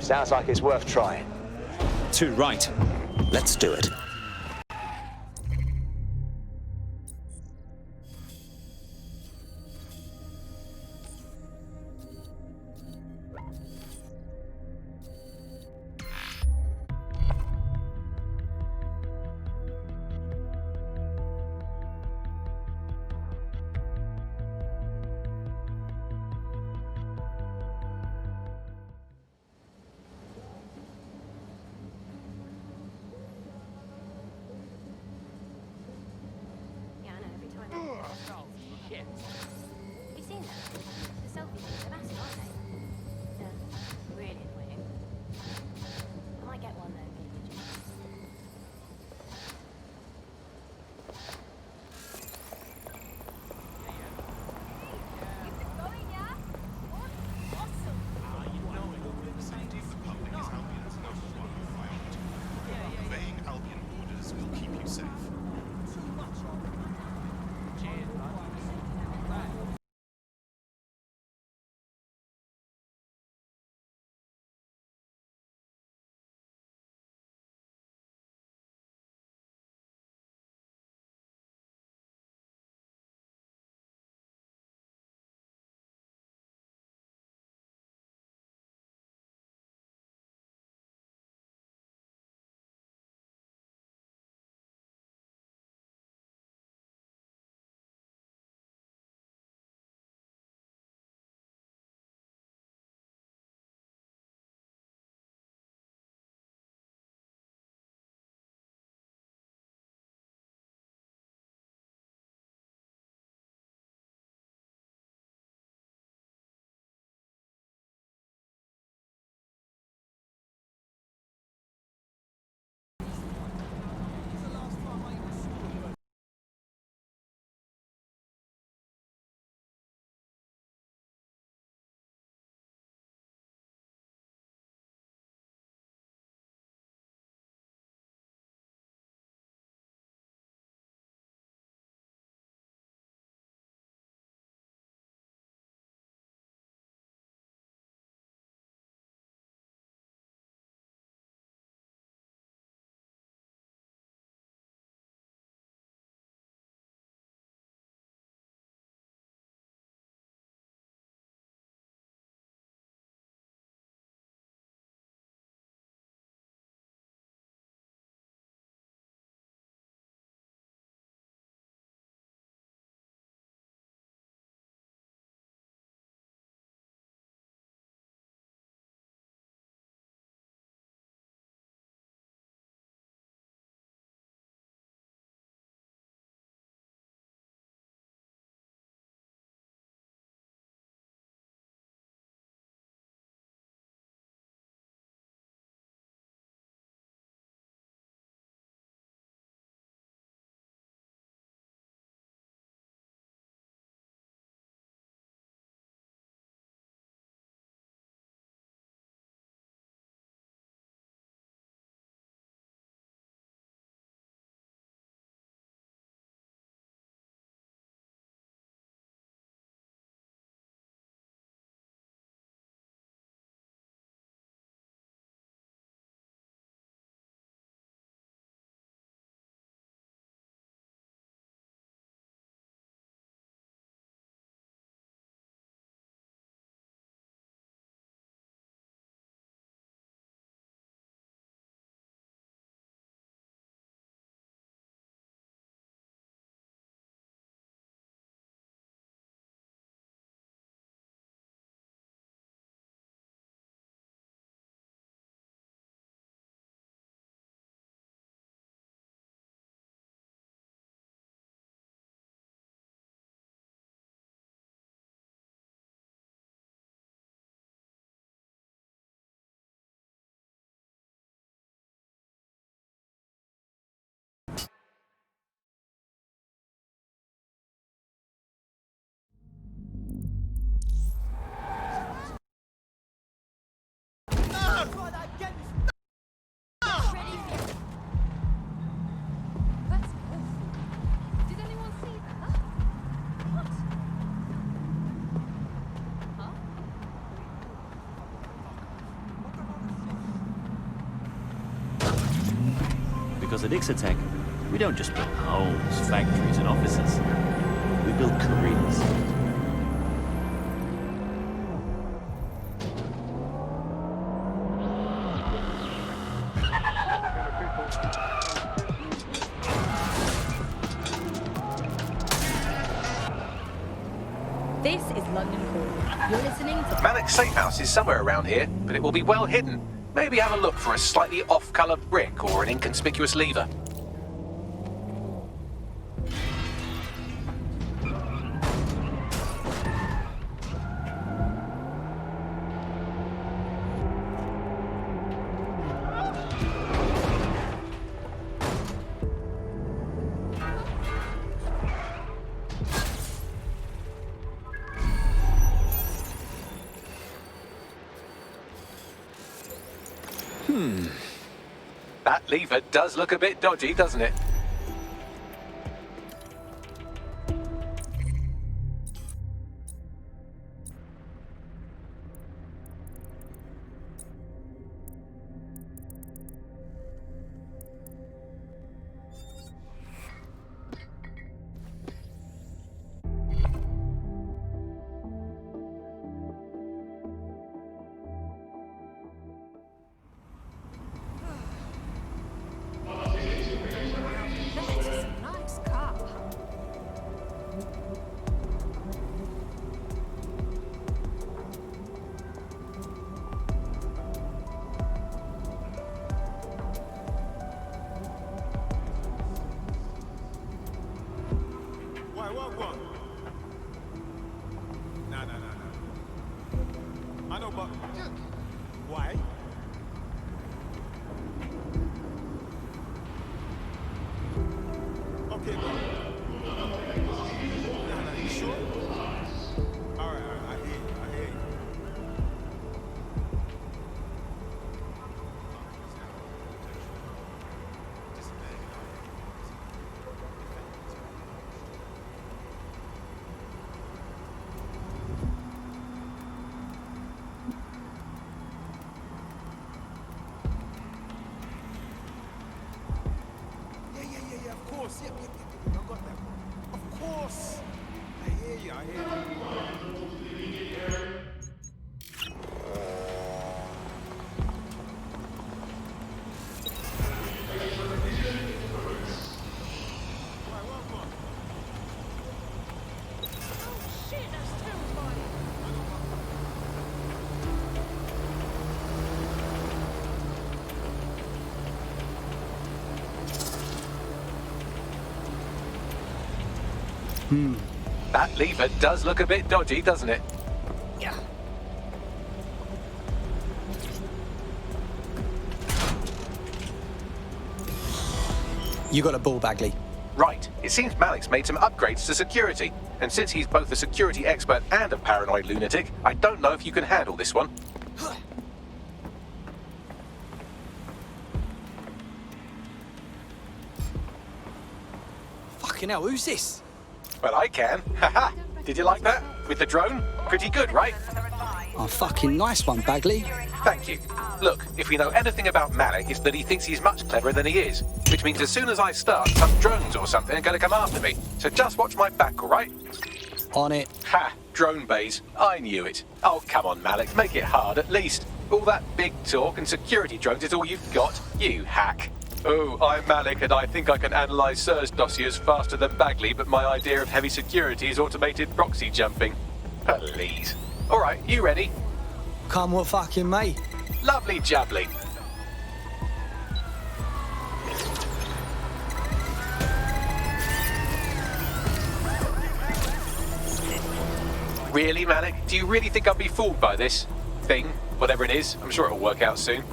J: Sounds like it's worth trying.
G: Too right. Let's do it.
N: because at Ixotec, we don't just build homes, factories, and offices. We build careers.
D: This is London Calling. You're listening to
A: Malik's safe house is somewhere around here, but it will be well hidden. Maybe have a look for a slightly off-colour brick or an inconspicuous lever. That lever does look a bit dodgy, doesn't it?
H: I know, but why? Okay, but you sure? All right, I hear you. Yeah, of course. Yep, I got that. Of course. I hear you.
A: That lever does look a bit dodgy, doesn't it?
Q: Yeah.
R: You got a ball, Bagley.
A: Right. It seems Malik's made some upgrades to security. And since he's both a security expert and a paranoid lunatic, I don't know if you can handle this one.
R: Fucking hell, who's this?
A: Well, I can. Haha. Did you like that? With the drone? Pretty good, right?
R: Oh, fucking nice one, Bagley.
A: Thank you. Look, if we know anything about Malik, it's that he thinks he's much cleverer than he is. Which means as soon as I start, some drones or something are going to come after me. So just watch my back, all right?
R: On it.
A: Ha! Drone bays. I knew it. Oh, come on, Malik. Make it hard, at least. All that big talk and security drones is all you've got, you hack. Oh, I'm Malik, and I think I can analyse SIRS dossiers faster than Bagley, but my idea of heavy security is automated proxy jumping. Please. All right, you ready?
R: Come what fucking may.
A: Lovely jubbly. Really, Malik? Do you really think I'll be fooled by this thing? Whatever it is, I'm sure it'll work out soon.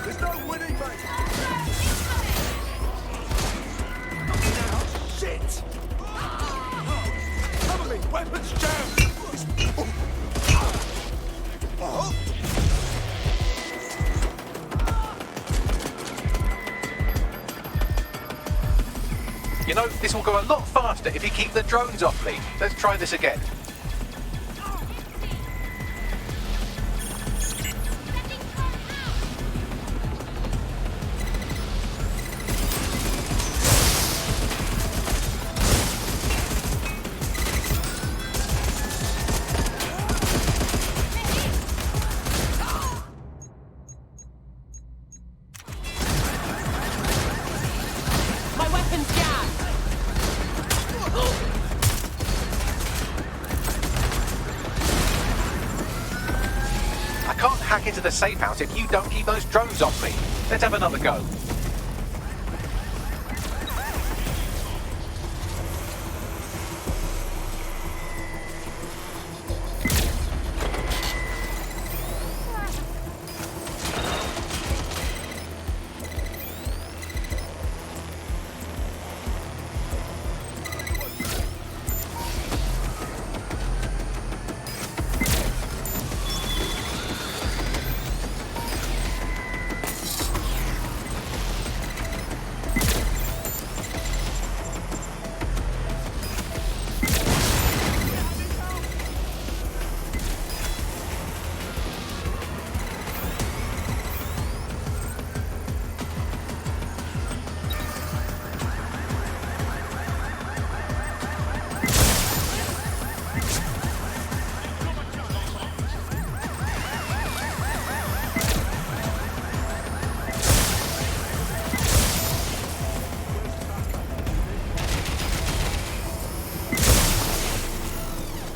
H: There's no winning, mate. Shit! Cover me! Weapons jammed!
A: No, this will go a lot faster if you keep the drones off me. Let's try this again. Hack into the safe house if you don't keep those drones off me. Let's have another go.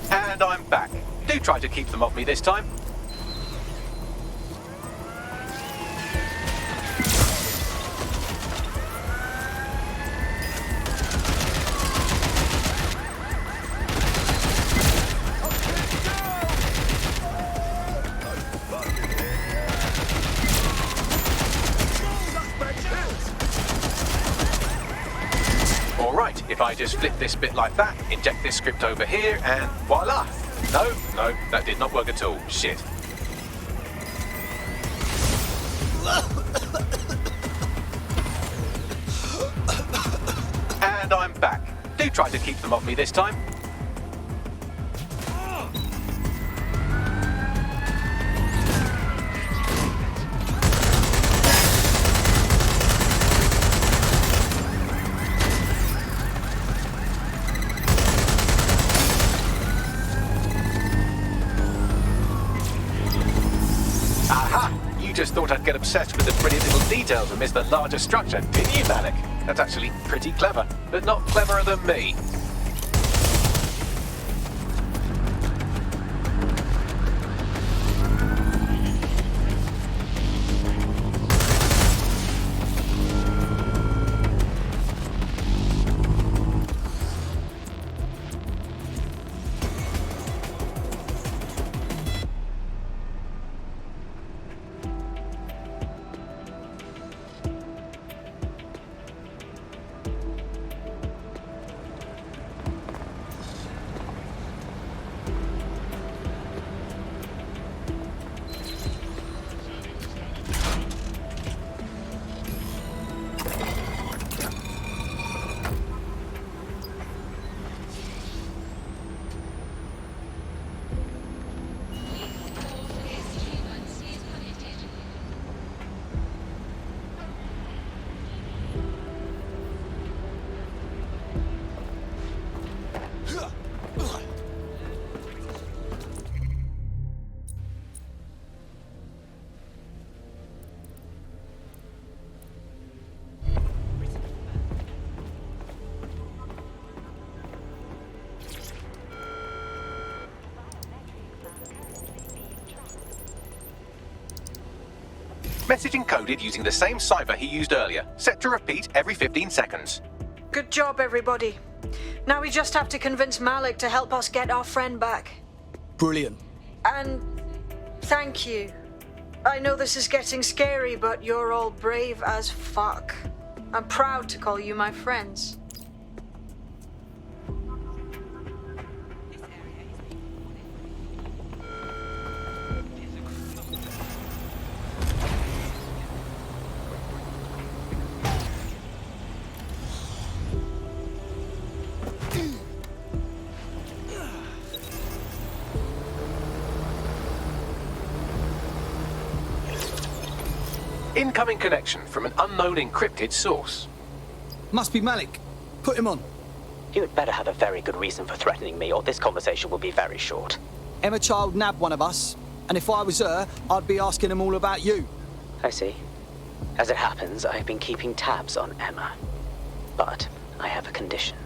A: And I'm back. Do try to keep them off me this time. Alright, if I just flip this bit like that, inject this script over here, and voila! No, that did not work at all. Shit. And I'm back. Do try to keep them off me this time. Just thought I'd get obsessed with the pretty little details and miss the larger structure, didn't you, Malik? That's actually pretty clever, but not cleverer than me. Message encoded using the same cipher he used earlier, set to repeat every 15 seconds.
L: Good job, everybody. Now we just have to convince Malik to help us get our friend back.
R: Brilliant.
L: And thank you. I know this is getting scary, but you're all brave as fuck. I'm proud to call you my friends.
A: Incoming connection from an unknown encrypted source.
R: Must be Malik. Put him on.
F: You had better have a very good reason for threatening me, or this conversation will be very short.
R: Emma Child nabbed one of us, and if I was her, I'd be asking them all about you.
F: I see. As it happens, I have been keeping tabs on Emma. But I have a condition.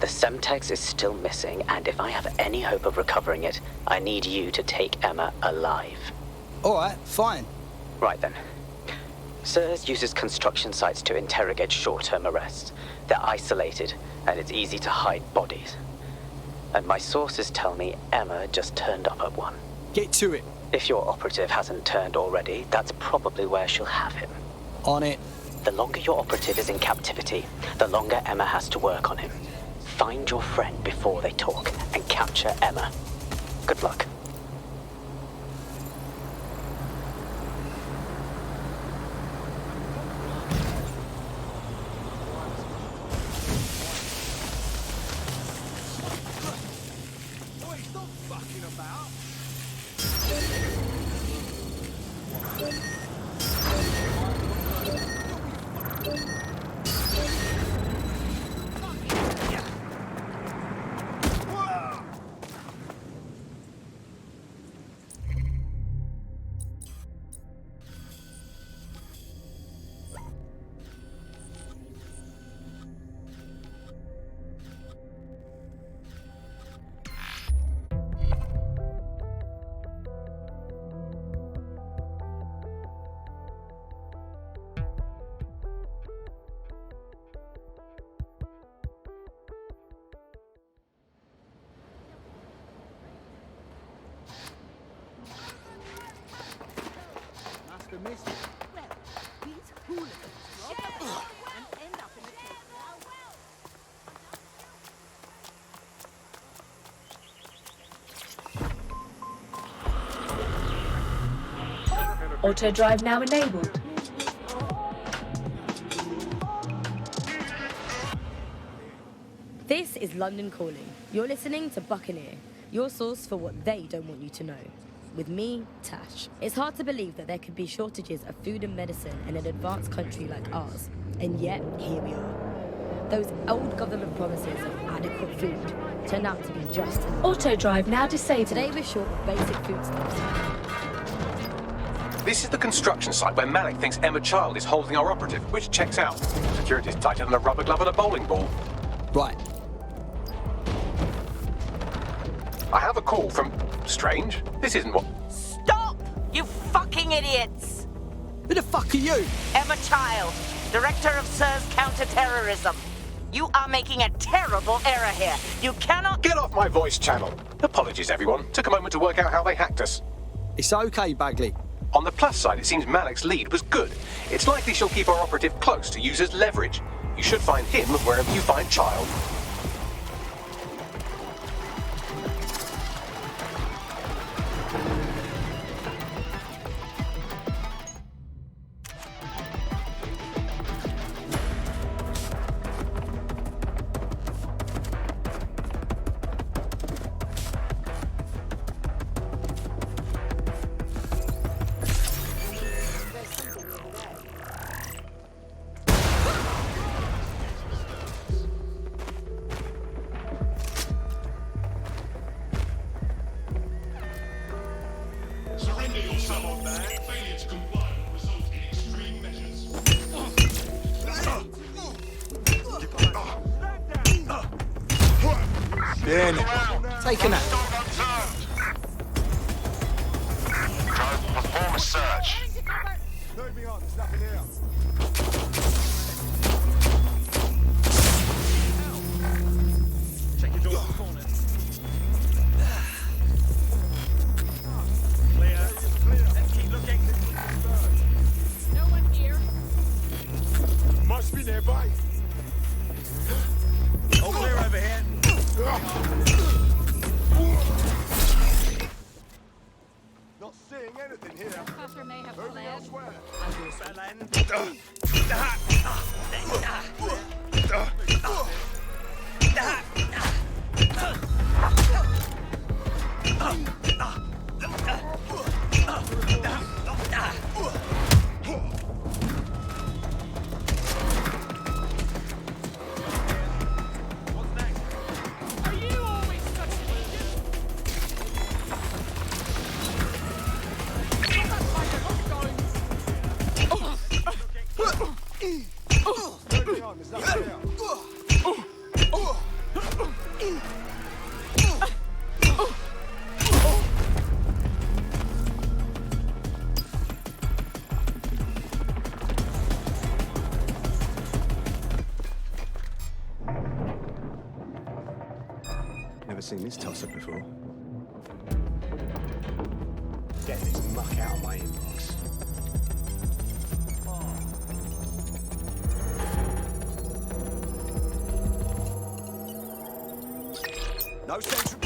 F: The Semtex is still missing, and if I have any hope of recovering it, I need you to take Emma alive.
R: All right, fine.
F: Right then. SIRS uses construction sites to interrogate short-term arrests. They're isolated, and it's easy to hide bodies. And my sources tell me Emma just turned up at one.
R: Get to it.
F: If your operative hasn't turned already, that's probably where she'll have him.
R: On it.
F: The longer your operative is in captivity, the longer Emma has to work on him. Find your friend before they talk, and capture Emma. Good luck.
P: Auto drive now enabled.
D: This is London Calling. You're listening to Buccaneer, your source for what they don't want you to know. With me, Tash. It's hard to believe that there could be shortages of food and medicine in an advanced country like ours. And yet, here we are. Those old government promises of adequate food turned out to be just enough.
P: Auto drive now disabled.
D: Today we're short of basic foodstuffs.
A: This is the construction site where Malik thinks Emma Child is holding our operative, which checks out. Security's tighter than a rubber glove on a bowling ball.
R: Right.
A: I have a call from... Strange. This isn't what...
B: Stop! You fucking idiots!
R: Who the fuck are you?
B: Emma Child, Director of SIRS Counter-Terrorism. You are making a terrible error here. You cannot...
A: Get off my voice channel. Apologies, everyone. Took a moment to work out how they hacked us.
R: It's okay, Bagley.
A: On the plus side, it seems Malik's lead was good. It's likely she'll keep our operative close to use as leverage. You should find him wherever you find Child.
R: Taking that.
J: Perform a search.
H: Load me on, there's nothing here.
Q: Check your door in the corner. Clear. Let's keep looking.
I: No one here.
H: Must be nearby.
Q: All clear over here.
H: Not seeing anything here.
I: Trespasser may have
H: Moving
I: fled.
H: elsewhere.
V: seen this toss-up before. Get this muck out of my inbox. No sense.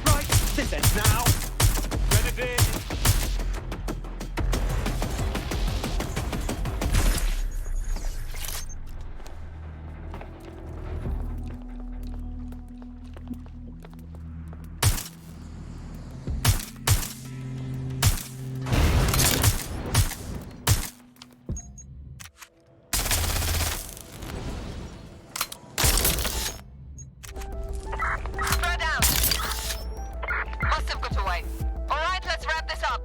Q: Right, this ends now. Grenadier.
C: Spread out. Must have got away. All right, let's wrap this up.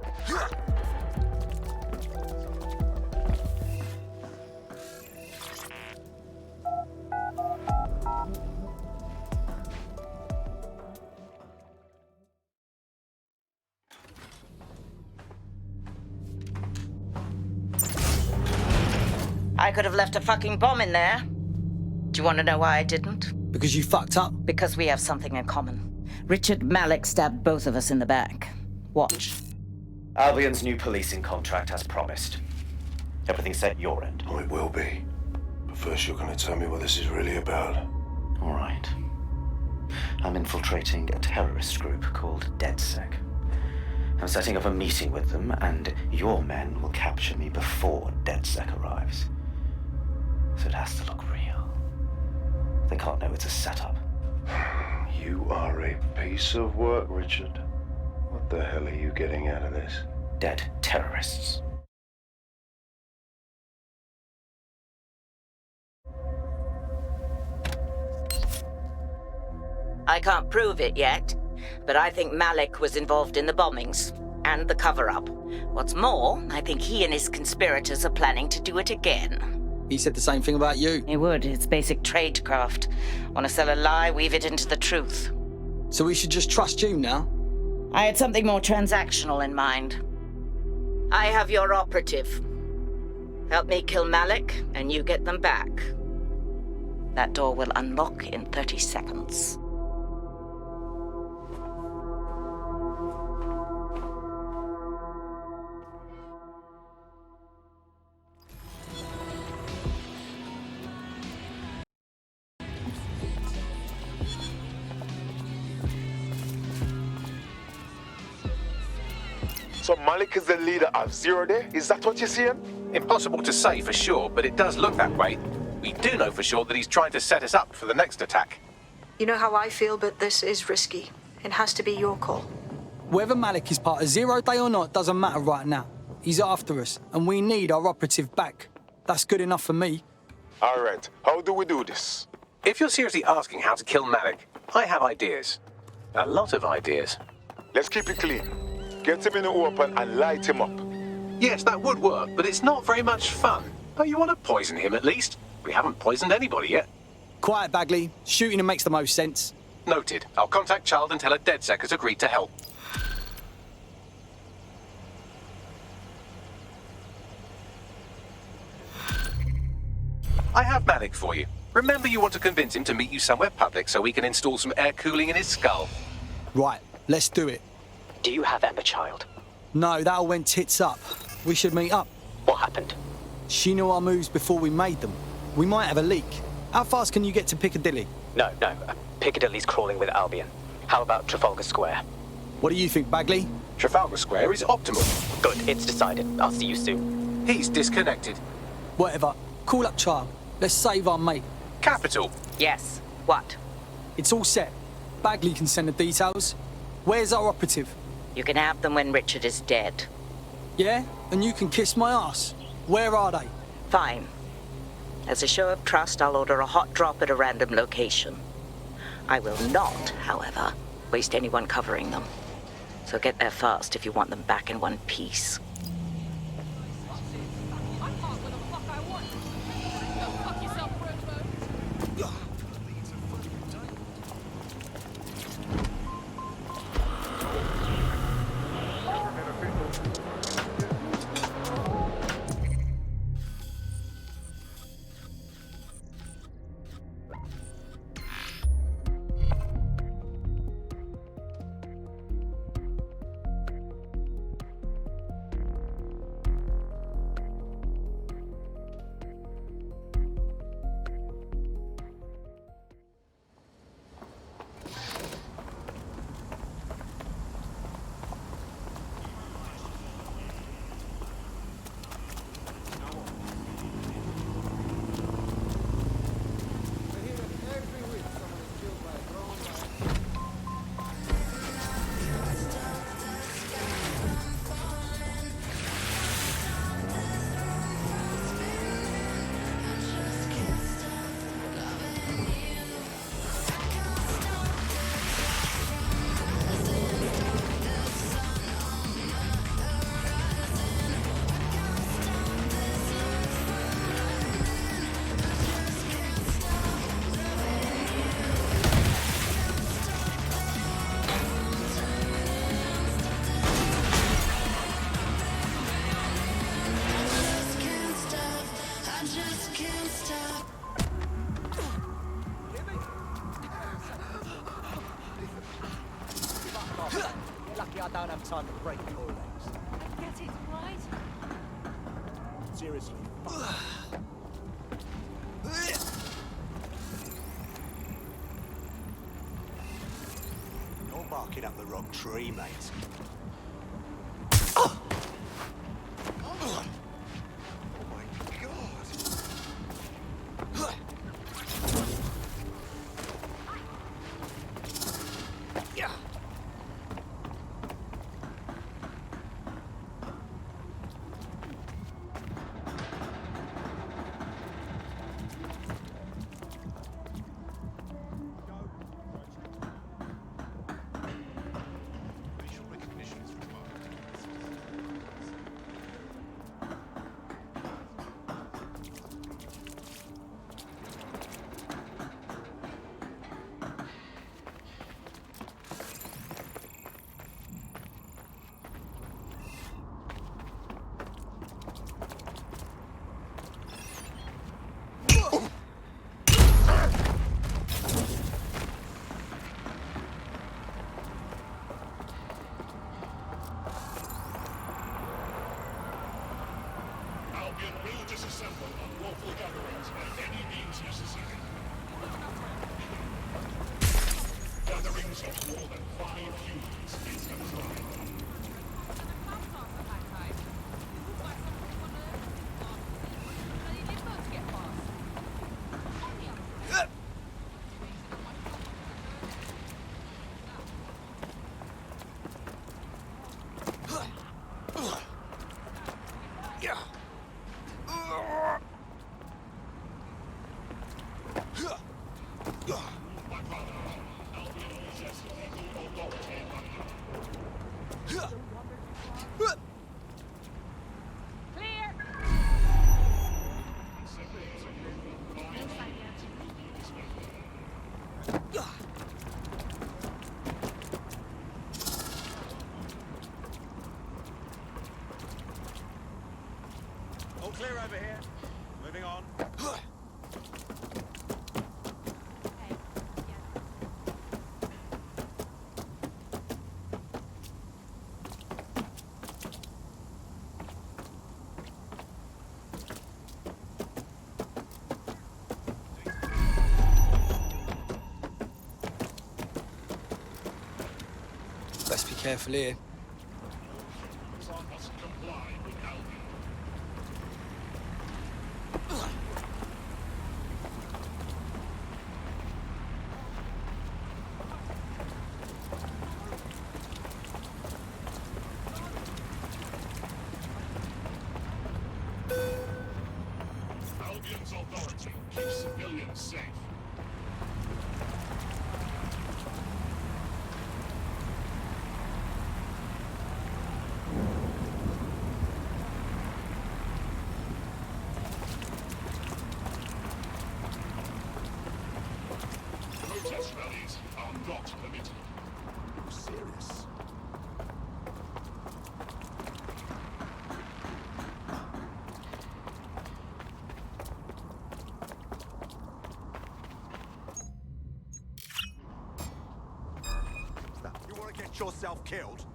B: I could have left a fucking bomb in there. Do you want to know why I didn't?
R: Because you fucked up?
B: Because we have something in common. Richard Malik stabbed both of us in the back. Watch.
F: Albion's new policing contract as promised. Everything set your end.
M: Oh, it will be. But first you're going to tell me what this is really about.
F: All right. I'm infiltrating a terrorist group called DedSec. I'm setting up a meeting with them, and your men will capture me before DedSec arrives. So it has to look real. They can't know it's a setup.
M: You are a piece of work, Richard. What the hell are you getting out of this?
F: Dead terrorists.
B: I can't prove it yet, but I think Malik was involved in the bombings and the cover-up. What's more, I think he and his conspirators are planning to do it again.
R: He said the same thing about you.
B: He would. It's basic tradecraft. Want to sell a lie, weave it into the truth.
R: So we should just trust you now?
B: I had something more transactional in mind. I have your operative. Help me kill Malik, and you get them back. That door will unlock in 30 seconds.
S: So Malik is the leader of Zero Day? Is that what you're saying?
A: Impossible to say for sure, but it does look that way. We do know for sure that he's trying to set us up for the next attack.
L: You know how I feel, but this is risky. It has to be your call.
R: Whether Malik is part of Zero Day or not doesn't matter right now. He's after us, and we need our operative back. That's good enough for me.
S: All right, how do we do this?
A: If you're seriously asking how to kill Malik, I have ideas. A lot of ideas.
S: Let's keep it clean. Get him in the open and light him up.
A: Yes, that would work, but it's not very much fun. Oh, you want to poison him at least? We haven't poisoned anybody yet.
R: Quiet, Bagley. Shooting him makes the most sense.
A: Noted. I'll contact Child and tell her DedSec has agreed to help. I have Malik for you. Remember, you want to convince him to meet you somewhere public so we can install some air cooling in his skull.
R: Right, let's do it.
F: Do you have Emma, Child?
R: No, that all went tits up. We should meet up.
F: What happened?
R: She knew our moves before we made them. We might have a leak. How fast can you get to Piccadilly?
F: No. Piccadilly's crawling with Albion. How about Trafalgar Square?
R: What do you think, Bagley?
A: Trafalgar Square is optimal.
F: Good, it's decided. I'll see you soon.
A: He's disconnected.
R: Whatever. Call up Child. Let's save our mate.
A: Capital.
B: Yes. What?
R: It's all set. Bagley can send the details. Where's our operative?
B: You can have them when Richard is dead.
R: Yeah? And you can kiss my ass. Where are they?
B: Fine. As a show of trust, I'll order a hot drop at a random location. I will not, however, waste anyone covering them. So get there fast if you want them back in one piece.
Q: I don't have time to break your legs.
I: I get it, right?
Q: Seriously. You're barking up the wrong tree, mate.
J: Oh my god!
Q: Yeah.
J: Facial recognition is required.
O: Albion will disassemble unlawful gatherings by any means necessary. Gatherings of more than 5 humans is a crime.
J: All clear over here. Moving on.
R: Best be careful here.
O: Must comply with Albion. Albion's authority keeps civilians safe. Protest rallies are not permitted. Serious.
Q: You want to get yourself killed?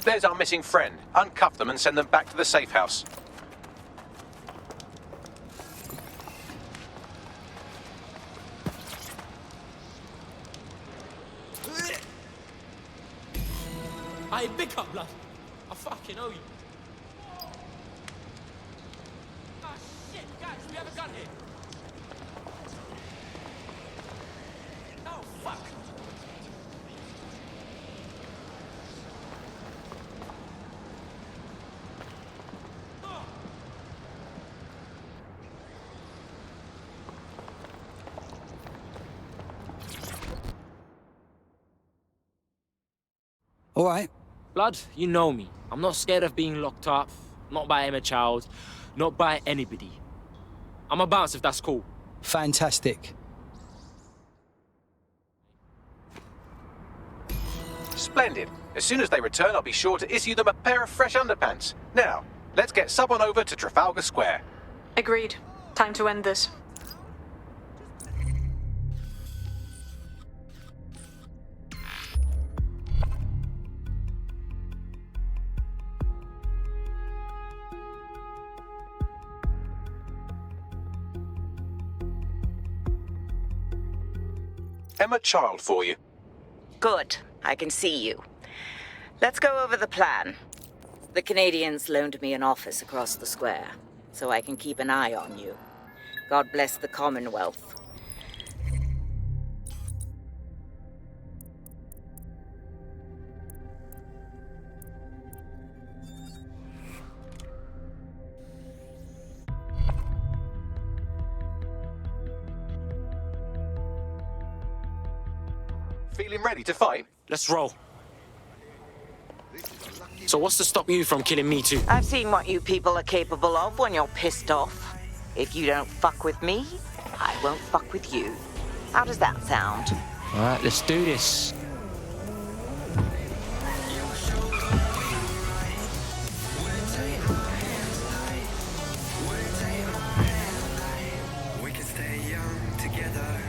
A: There's our missing friend. Uncuff them and send them back to the safe house.
G: Aye, big up, blood. I fucking owe you. Ah, shit, guys, we have a gun here. Oh, fuck.
R: All right.
G: Blood, you know me. I'm not scared of being locked up. Not by Emma Child. Not by anybody. I'm a bounce if that's cool.
R: Fantastic.
A: Splendid. As soon as they return, I'll be sure to issue them a pair of fresh underpants. Now, let's get Sub on over to Trafalgar Square.
L: Agreed. Time to end this.
A: Emma Child for you.
B: Good. I can see you. Let's go over the plan. The Canadians loaned me an office across the square, so I can keep an eye on you. God bless the Commonwealth.
A: Feeling ready to fight?
G: Let's roll. So what's to stop you from killing me too?
B: I've seen what you people are capable of when you're pissed off. If you don't fuck with me, I won't fuck with you. How does that sound?
G: All right, let's do this.
T: We can stay young together.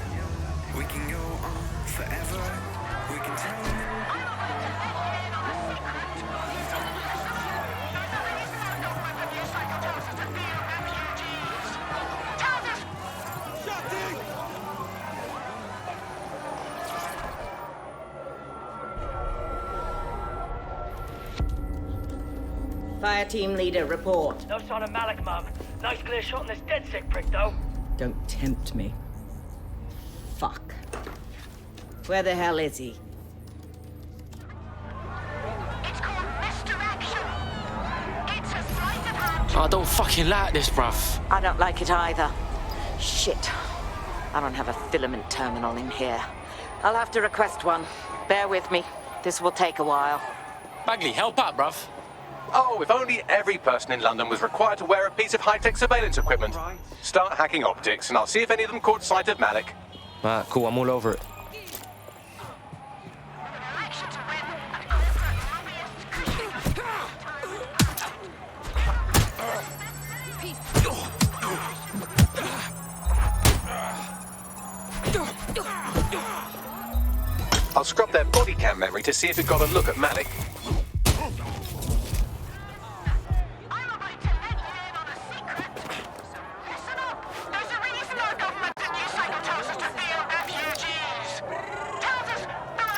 T: We can go on forever. We can tell them.
B: Fire team leader, report.
U: No sign of Malik, Mum. Nice clear shot on this dead sick prick, though.
B: Don't tempt me. Fuck. Where the hell is he?
G: I don't fucking like this, bruv.
B: I don't like it either. Shit. I don't have a filament terminal in here. I'll have to request one. Bear with me. This will take a while.
G: Bagley, help out, bruv.
A: Oh, if only every person in London was required to wear a piece of high-tech surveillance equipment. Start hacking optics, and I'll see if any of them caught sight of Malik.
G: Alright, cool, I'm all over it.
A: I'll scrub their body cam memory to see if it got a look at Malik.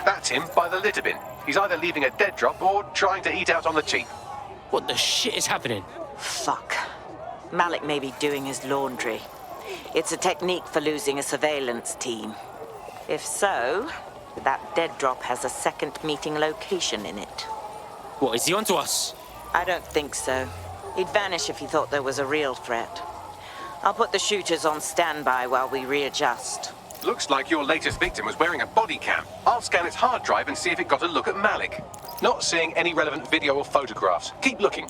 A: That's him by the litter bin. He's either leaving a dead drop or trying to eat out on the cheap.
G: What the shit is happening?
B: Fuck. Malik may be doing his laundry. It's a technique for losing a surveillance team. If so, that dead drop has a second meeting location in it.
G: What, is he onto us?
B: I don't think so. He'd vanish if he thought there was a real threat. I'll put the shooters on standby while we readjust.
A: Looks like your latest victim was wearing a body cam. I'll scan its hard drive and see if it got a look at Malik. Not seeing any relevant video or photographs. Keep looking.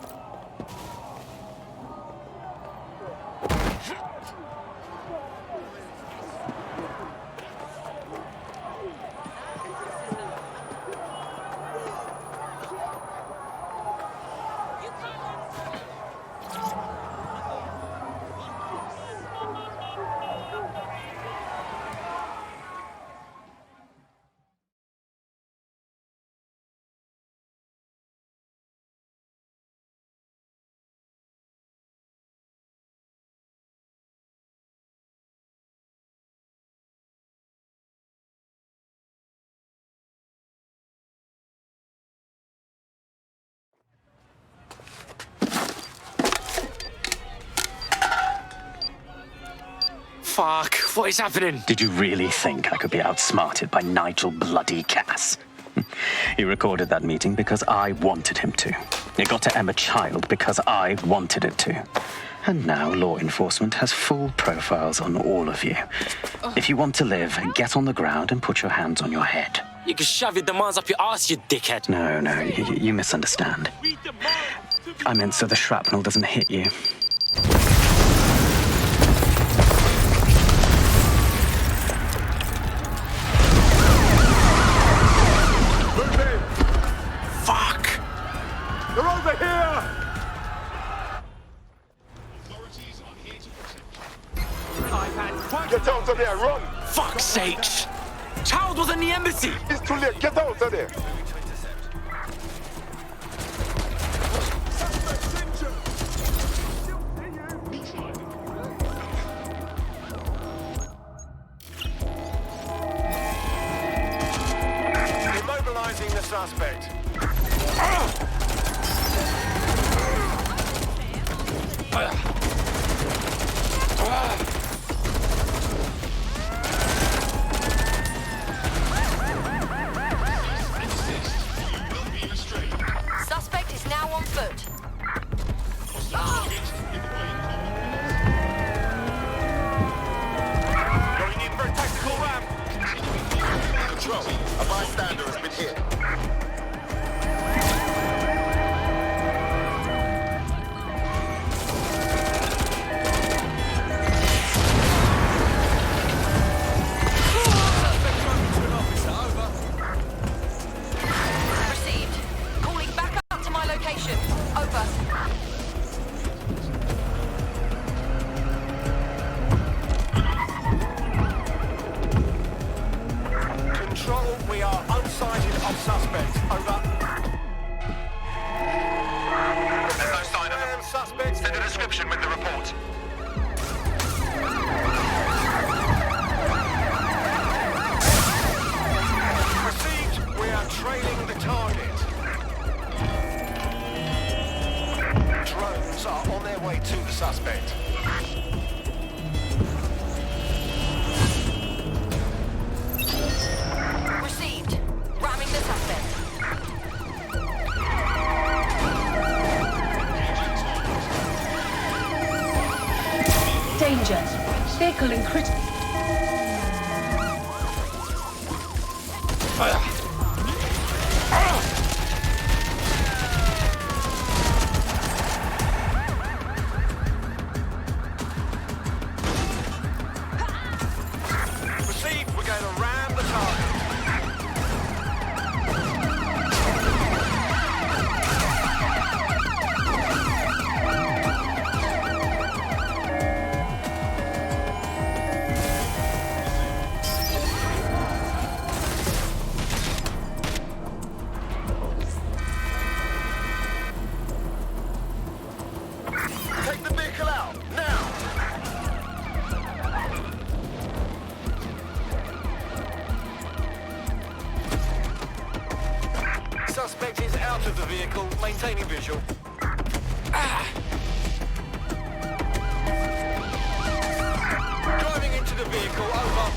G: Fuck, what is happening?
F: Did you really think I could be outsmarted by Nigel bloody Cass? He recorded that meeting because I wanted him to. It got to Emma Child because I wanted it to. And now law enforcement has full profiles on all of you. If you want to live, get on the ground and put your hands on your head.
G: You can shove your demands up your ass, you dickhead.
F: No, you misunderstand. I meant so the shrapnel doesn't hit you.
G: Fuck!
S: They're over here! Get out of there, run!
G: Fuck's sakes! Child was in the embassy!
S: It's too late, get out of there!
J: Immobilizing the suspect.
C: Suspect is now on foot.
J: Going in for a tactical ramp.
S: Control, a bystander has been hit.
C: Received. Calling back up to my location. Over.
J: Control, we are unsighted of suspect. Over. There's no sign of them. Suspect. Send a description with the report. Received. We are trailing the target. Drones are on their way to the suspect.
C: Received. Ramming the suspect.
P: Danger. Vehicle in critical.
J: Received. We're going to ram the target. Take the vehicle out, now! Suspect is out of the vehicle, maintaining visual. Driving into the vehicle, over.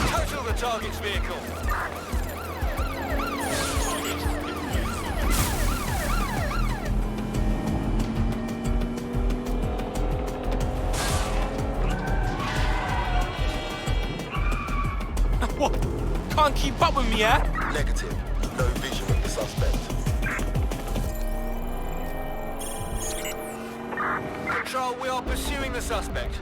J: Total the target's vehicle.
G: What? Can't keep up with me, eh?
S: Negative. No vision of the suspect.
J: Control, we are pursuing the suspect.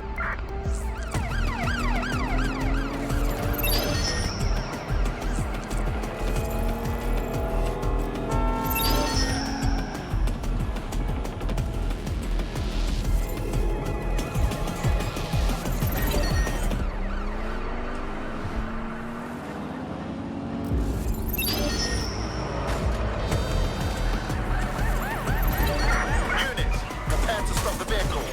J: Units, prepare to stop the vehicle.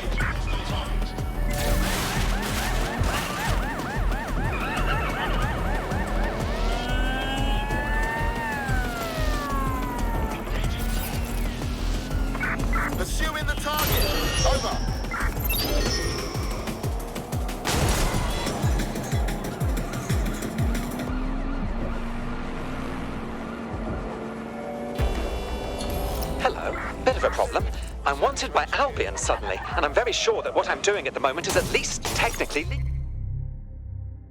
E: wanted by Albion suddenly, and I'm very sure that what I'm doing at the moment is at least technically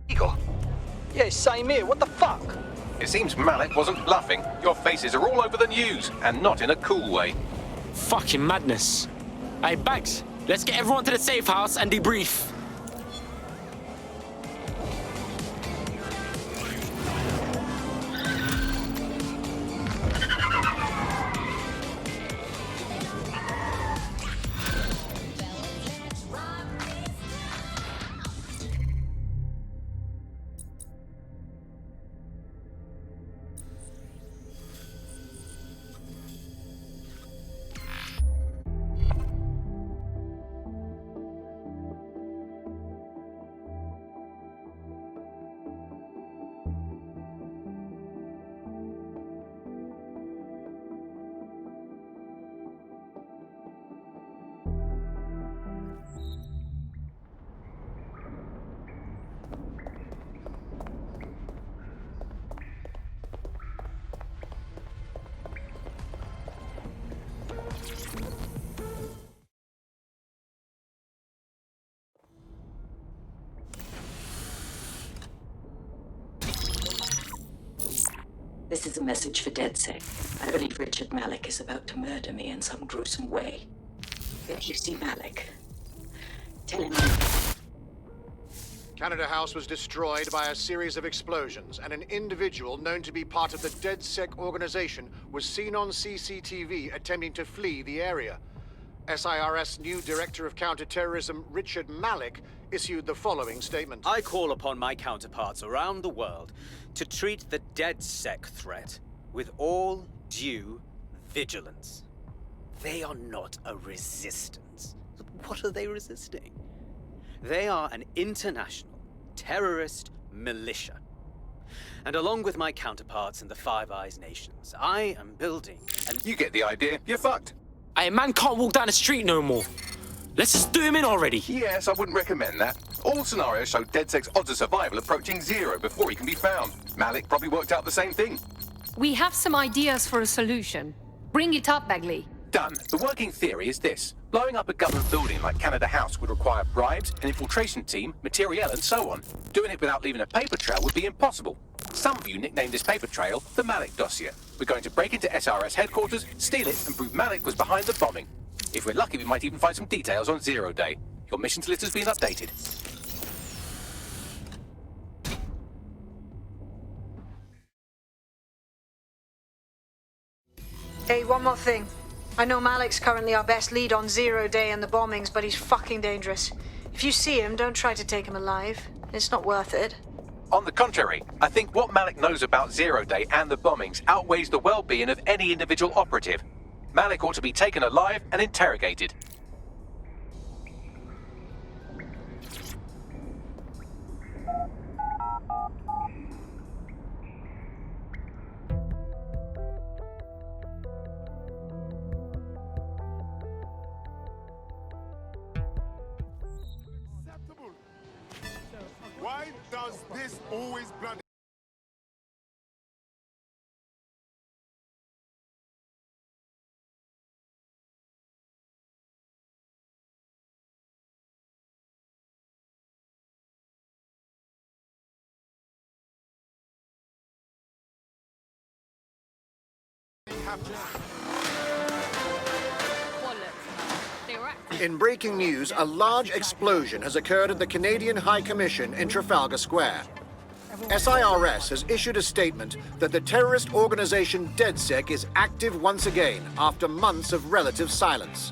E: legal.
R: Yeah, same here. What the fuck?
A: It seems Malik wasn't bluffing. Your faces are all over the news, and not in a cool way.
G: Fucking madness. Hey, Bags, let's get everyone to the safe house and debrief.
B: This is a message for DedSec. I believe Richard Malik is about to murder me in some gruesome way. If you see Malik, tell him.
J: Canada House was destroyed by a series of explosions, and an individual known to be part of the DedSec organization was seen on CCTV attempting to flee the area. SIRS new Director of Counterterrorism, Richard Malik, issued the following statement.
F: I call upon my counterparts around the world to treat the DedSec threat with all due vigilance. They are not a resistance. What are they resisting? They are an international terrorist militia. And along with my counterparts in the Five Eyes nations, I am building and
A: You get the idea. You're fucked.
G: Hey, man can't walk down the street no more. Let's just do him in already.
A: Yes, I wouldn't recommend that. All scenarios show DedSec's odds of survival approaching 0 before he can be found. Malik probably worked out the same thing.
I: We have some ideas for a solution. Bring it up, Bagley.
A: Done. The working theory is this. Blowing up a government building like Canada House would require bribes, an infiltration team, materiel, and so on. Doing it without leaving a paper trail would be impossible. Some of you nicknamed this paper trail the Malik dossier. We're going to break into SRS headquarters, steal it, and prove Malik was behind the bombing. If we're lucky, we might even find some details on Zero Day. Your missions list has been updated.
L: Hey, one more thing. I know Malik's currently our best lead on Zero Day and the bombings, but he's fucking dangerous. If you see him, don't try to take him alive. It's not worth it.
A: On the contrary, I think what Malik knows about Zero Day and the bombings outweighs the well-being of any individual operative. Malik ought to be taken alive and interrogated.
O: Why does this always bloody...
J: In breaking news, a large explosion has occurred at the Canadian High Commission in Trafalgar Square. SIRS has issued a statement that the terrorist organization DedSec is active once again after months of relative silence.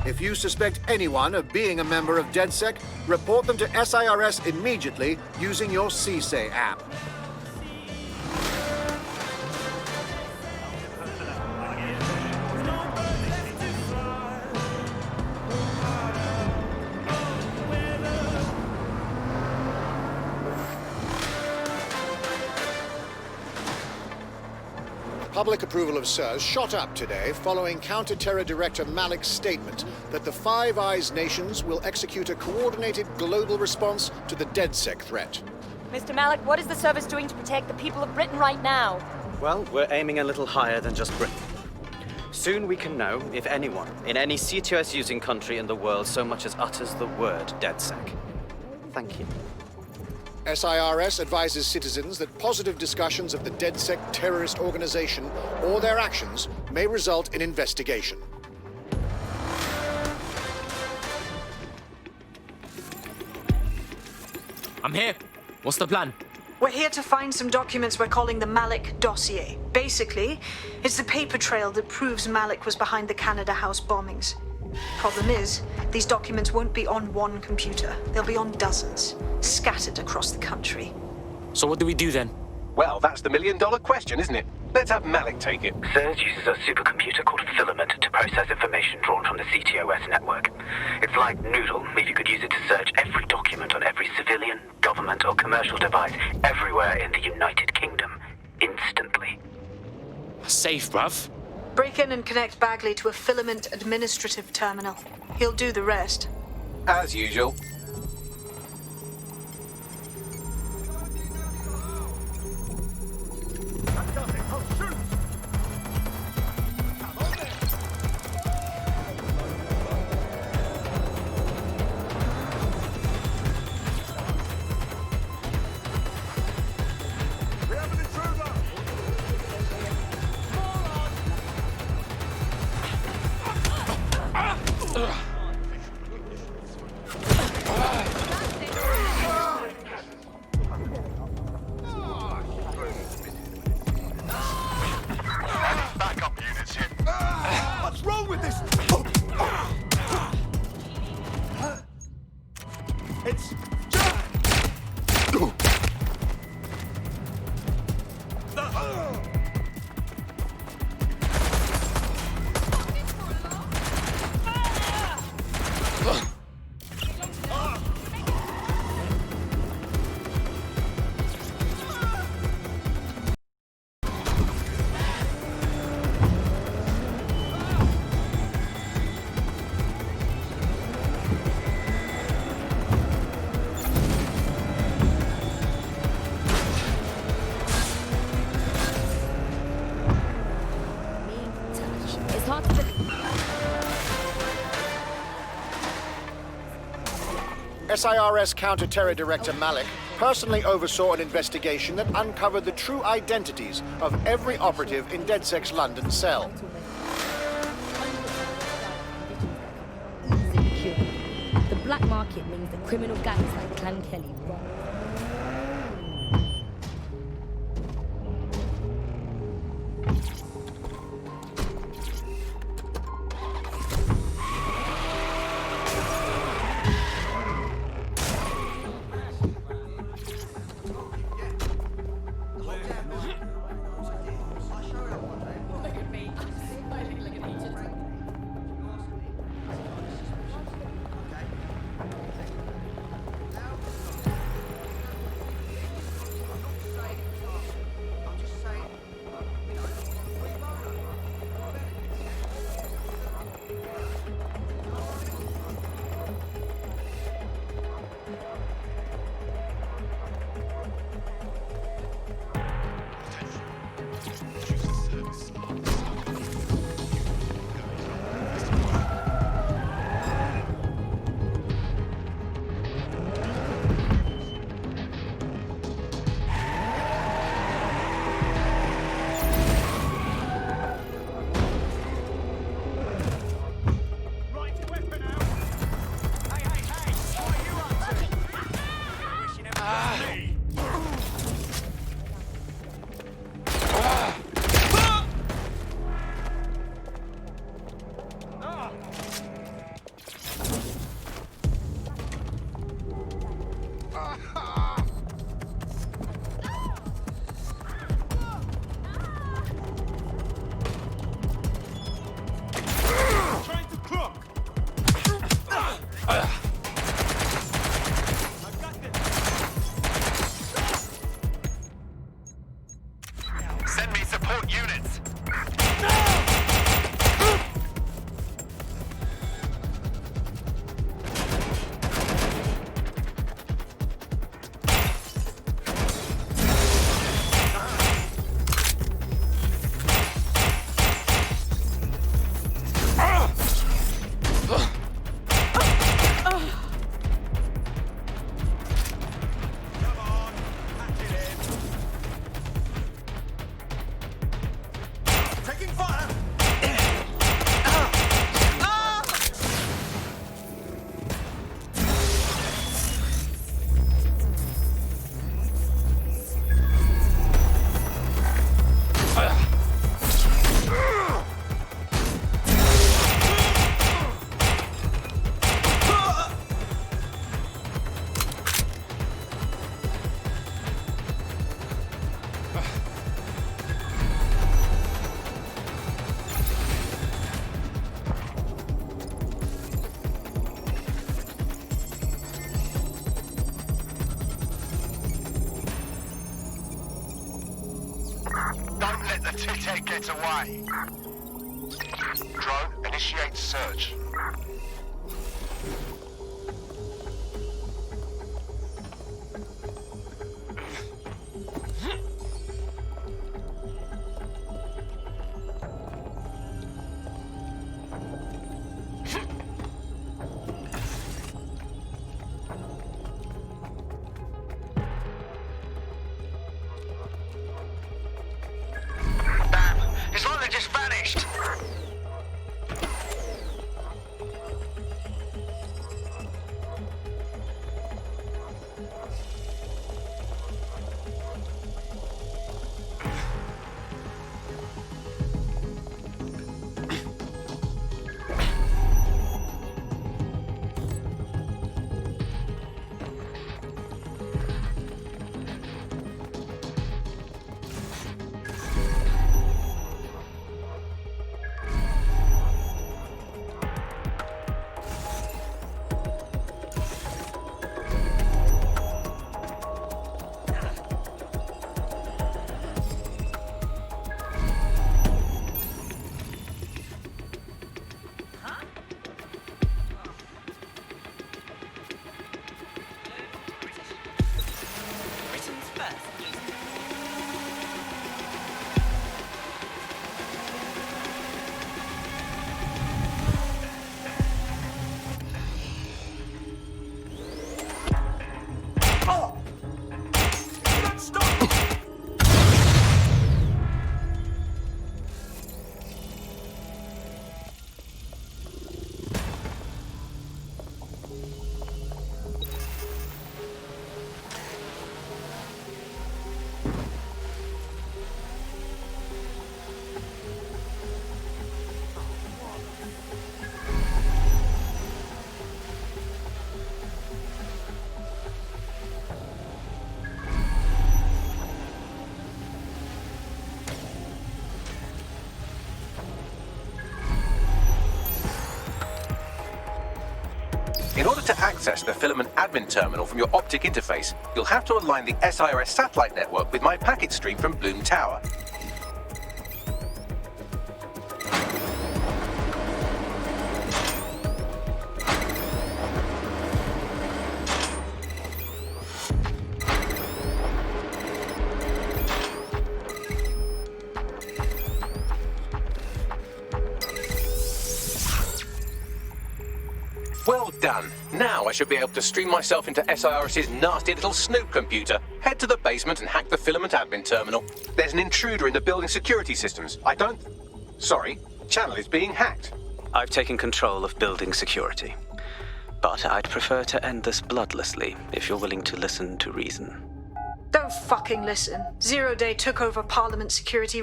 J: If you suspect anyone of being a member of DedSec, report them to SIRS immediately using your CSAY app. Public approval of SIRS shot up today following Counter-Terror Director Malik's statement that the Five Eyes nations will execute a coordinated global response to the DedSec threat.
K: Mr. Malik, what is the service doing to protect the people of Britain right now?
F: Well, we're aiming a little higher than just Britain. Soon we can know if anyone in any CTOS-using country in the world so much as utters the word DedSec. Thank you.
J: SIRS advises citizens that positive discussions of the DedSec terrorist organization or their actions may result in investigation.
G: I'm here. What's the plan?
L: We're here to find some documents we're calling the Malik dossier. Basically, it's the paper trail that proves Malik was behind the Canada House bombings. Problem is, these documents won't be on one computer. They'll be on dozens, scattered across the country.
G: So what do we do then?
A: Well, that's the million-dollar question, isn't it? Let's have Malik take it.
F: SIRS uses a supercomputer called Filament to process information drawn from the CTOS network. It's like Noodle if you could use it to search every document on every civilian, government, or commercial device everywhere in the United Kingdom, instantly.
G: Safe, bruv.
L: Break in and connect Bagley to a Filament administrative terminal. He'll do the rest.
A: As usual.
J: SIRS Counter-Terror Director Malik personally oversaw an investigation that uncovered the true identities of every operative in DedSec's London cell.
D: The black market means that criminal gangs like Clan Kelly run.
K: shithead gets away. Drone, initiate search.
T: It's like they just vanished.
A: In order to access the Filament admin terminal from your optic interface, you'll have to align the SIRS satellite network with my packet stream from Bloom Tower. Well done. Now I should be able to stream myself into SIRS's nasty little snoop computer, head to the basement and hack the Filament admin terminal. There's an intruder in the building security systems. Sorry, channel is being hacked.
F: I've taken control of building security. But I'd prefer to end this bloodlessly if you're willing to listen to reason.
L: Don't fucking listen. Zero Day took over Parliament security.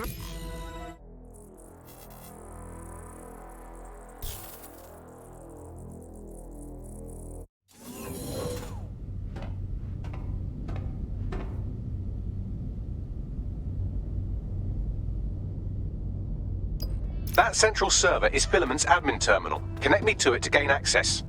A: That central server is Filament's admin terminal. Connect me to it to gain access.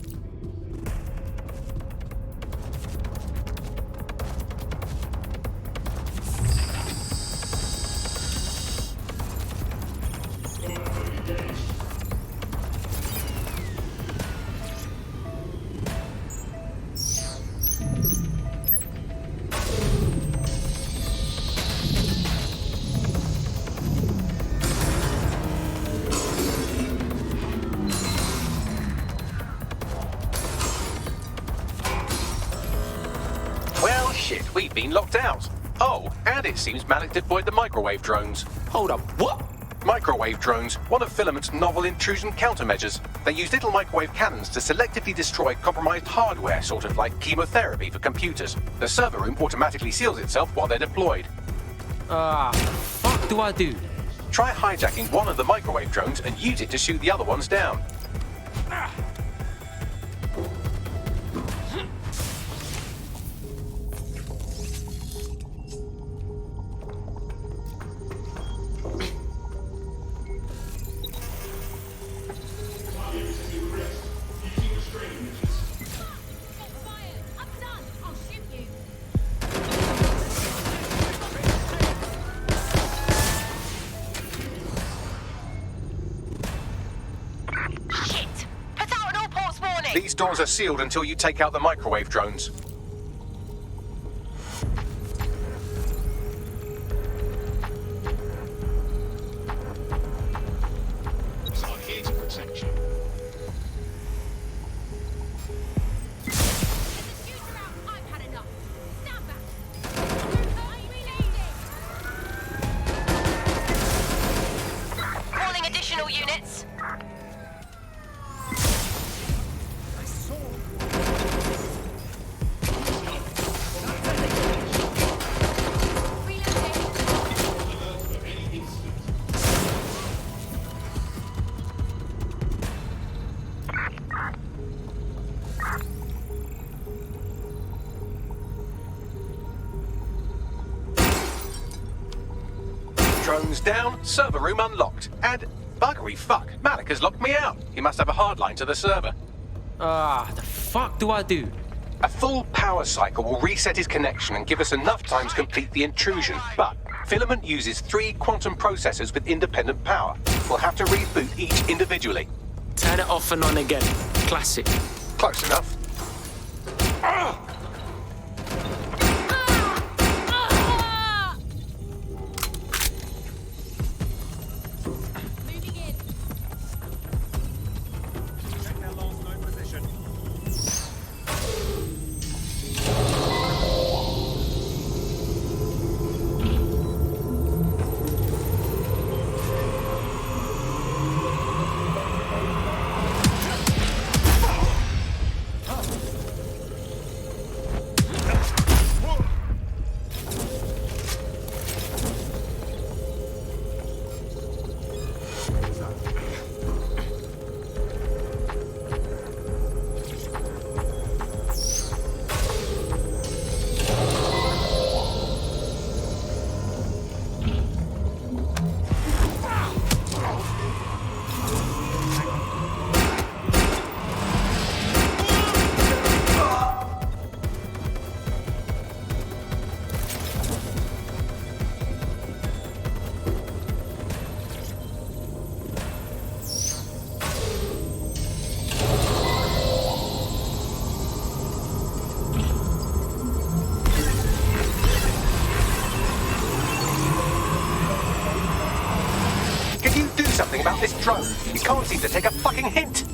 A: Shit, we've been locked out. Oh, and it seems Malik deployed the microwave drones.
G: Hold up, what?
A: Microwave drones, one of Filament's novel intrusion countermeasures. They use little microwave cannons to selectively destroy compromised hardware, sort of like chemotherapy for computers. The server room automatically seals itself while they're deployed.
G: Fuck do I do?
A: Try hijacking one of the microwave drones and use it to shoot the other ones down. These doors are sealed until you take out the microwave drones.
O: It's our here to protect you.
C: Calling additional units.
A: Drones down, server room unlocked. And buggery fuck, Malik has locked me out. He must have a hard line to the server.
G: The fuck do I do?
A: A full power cycle will reset his connection and give us enough time to complete the intrusion. But Filament uses 3 quantum processors with independent power. We'll have to reboot each individually.
G: Turn it off and on again. Classic.
A: Close enough. Something about this drone. He can't seem to take a fucking hint.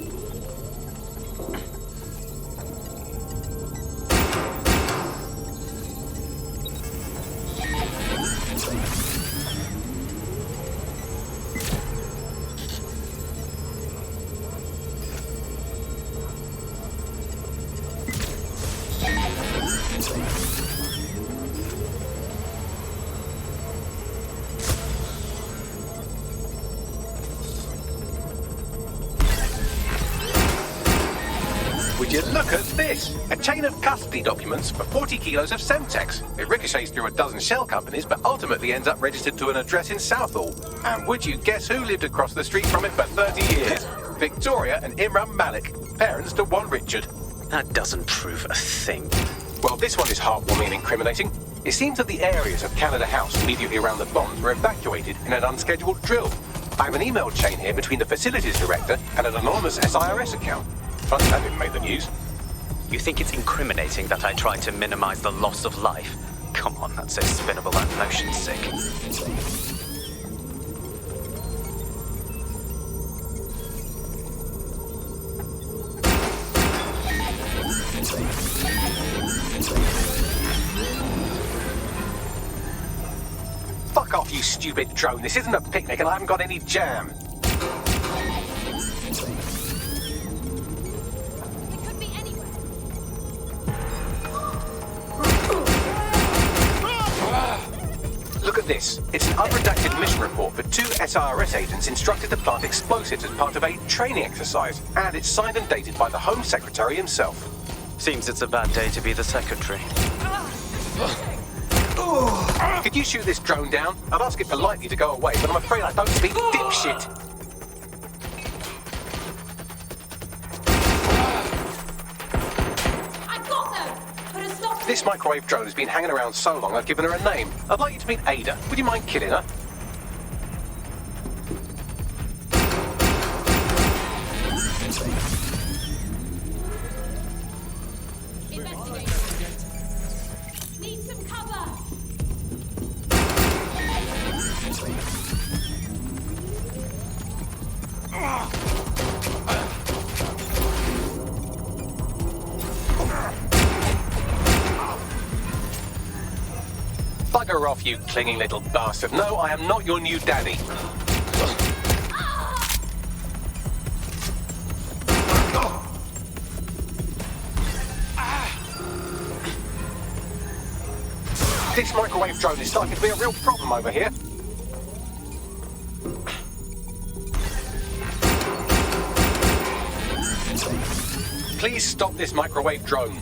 A: Would you look at this? A chain of custody documents for 40 kilos of Semtex. It ricochets through a dozen shell companies, but ultimately ends up registered to an address in Southall. And would you guess who lived across the street from it for 30 years? Victoria and Imran Malik, parents to one Richard.
F: That doesn't prove a thing.
A: Well, this one is heartwarming and incriminating. It seems that the areas of Canada House immediately around the bombs were evacuated in an unscheduled drill. I have an email chain here between the facilities director and an anonymous SIRS account. Funny that didn't make the news.
F: You think it's incriminating that I tried to minimize the loss of life? Come on, that's so spinnable and motion sick.
A: Fuck off, you stupid drone. This isn't a picnic and I haven't got any jam. Look at this. It's an unredacted mission report for 2 SIRS agents instructed to plant explosives as part of a training exercise. And it's signed and dated by the Home Secretary himself.
F: Seems it's a bad day to be the secretary.
A: Could you shoot this drone down? I'd ask it politely to go away, but I'm afraid I don't speak dipshit. This microwave drone has been hanging around so long I've given her a name. I'd like you to meet Ada. Would you mind killing her? Bugger off, you clinging little bastard. No, I am not your new daddy. This microwave drone is starting to be a real problem over here. Please stop this microwave drone.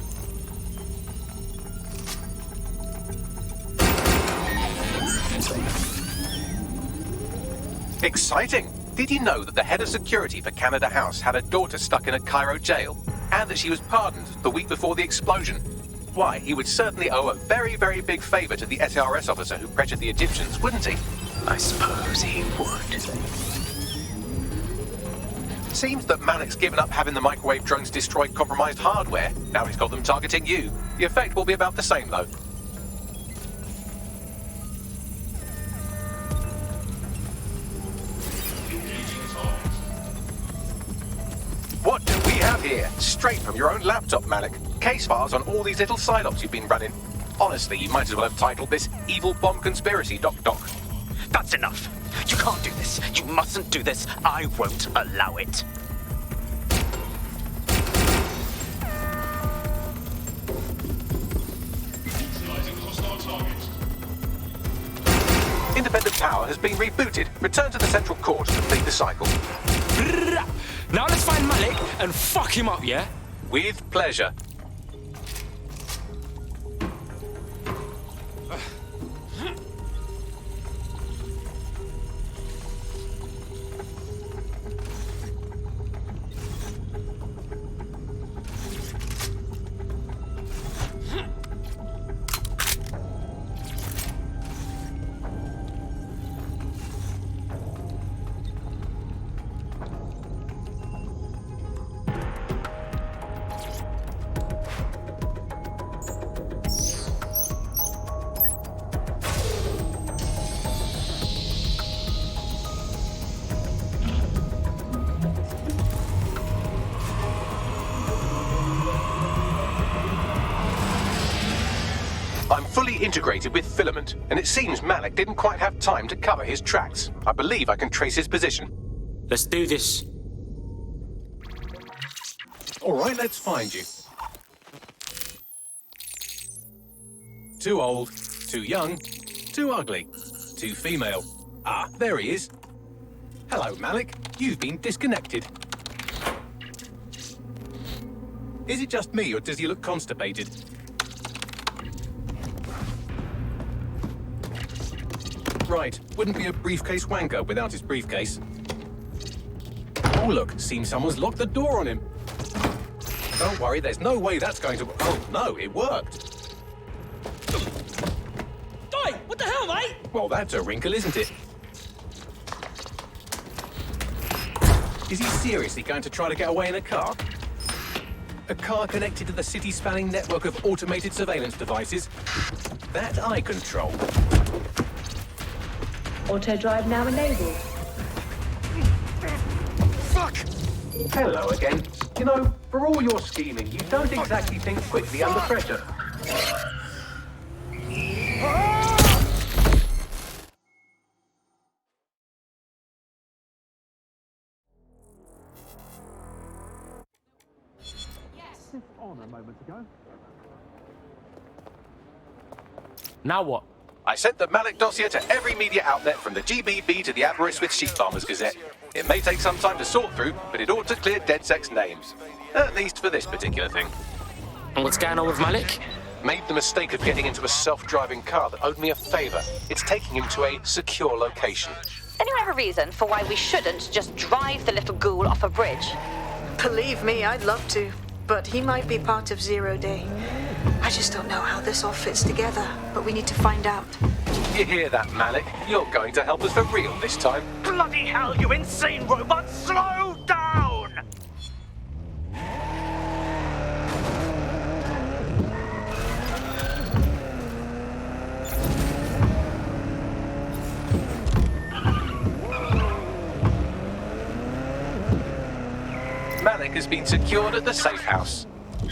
A: Exciting! Did you know that the head of security for Canada House had a daughter stuck in a Cairo jail? And that she was pardoned the week before the explosion? Why, he would certainly owe a very, very big favor to the SRS officer who pressured the Egyptians, wouldn't he?
F: I suppose he would.
A: Seems that Malik's given up having the microwave drones destroy compromised hardware. Now he's got them targeting you. The effect will be about the same, though. What do we have here? Straight from your own laptop, Malik. Case files on all these little psyops you've been running. Honestly, you might as well have titled this Evil Bomb Conspiracy, Doc.
F: That's enough. You can't do this. You mustn't do this. I won't allow it.
A: Independent power has been rebooted. Return to the central core to complete the cycle.
G: Now let's find Malik and fuck him up, yeah?
A: With pleasure. I'm fully integrated with Filament, and it seems Malik didn't quite have time to cover his tracks. I believe I can trace his position.
G: Let's do this.
A: All right, let's find you. Too old, too young, too ugly, too female. Ah, there he is. Hello, Malik. You've been disconnected. Is it just me, or does he look constipated? Right, wouldn't be a briefcase wanker without his briefcase. Oh look, seems someone's locked the door on him. Don't worry, there's no way that's going to... Oh no, it worked.
G: Oi, what the hell, mate?
A: Well, that's a wrinkle, isn't it? Is he seriously going to try to get away in a car? A car connected to the city-spanning network of automated surveillance devices? That I control.
P: Auto drive now enabled.
A: Fuck! Hello again. You know, for all your scheming, you don't exactly think quickly under pressure.
O: On a moment ago.
G: Now what?
A: I sent the Malik dossier to every media outlet from the GBB to the Aberystwyth Sheep Farmers Gazette. It may take some time to sort through, but it ought to clear DedSec's names. At least for this particular thing.
G: And what's going on with Malik?
A: Made the mistake of getting into a self-driving car that owed me a favor. It's taking him to a secure location.
H: Anyone have a reason for why we shouldn't just drive the little ghoul off a bridge?
L: Believe me, I'd love to, but he might be part of Zero Day. I just don't know how this all fits together, but we need to find out.
A: You hear that, Malik? You're going to help us for real this time.
U: Bloody hell, you insane robot! Slow down!
A: Malik has been secured at the safe house.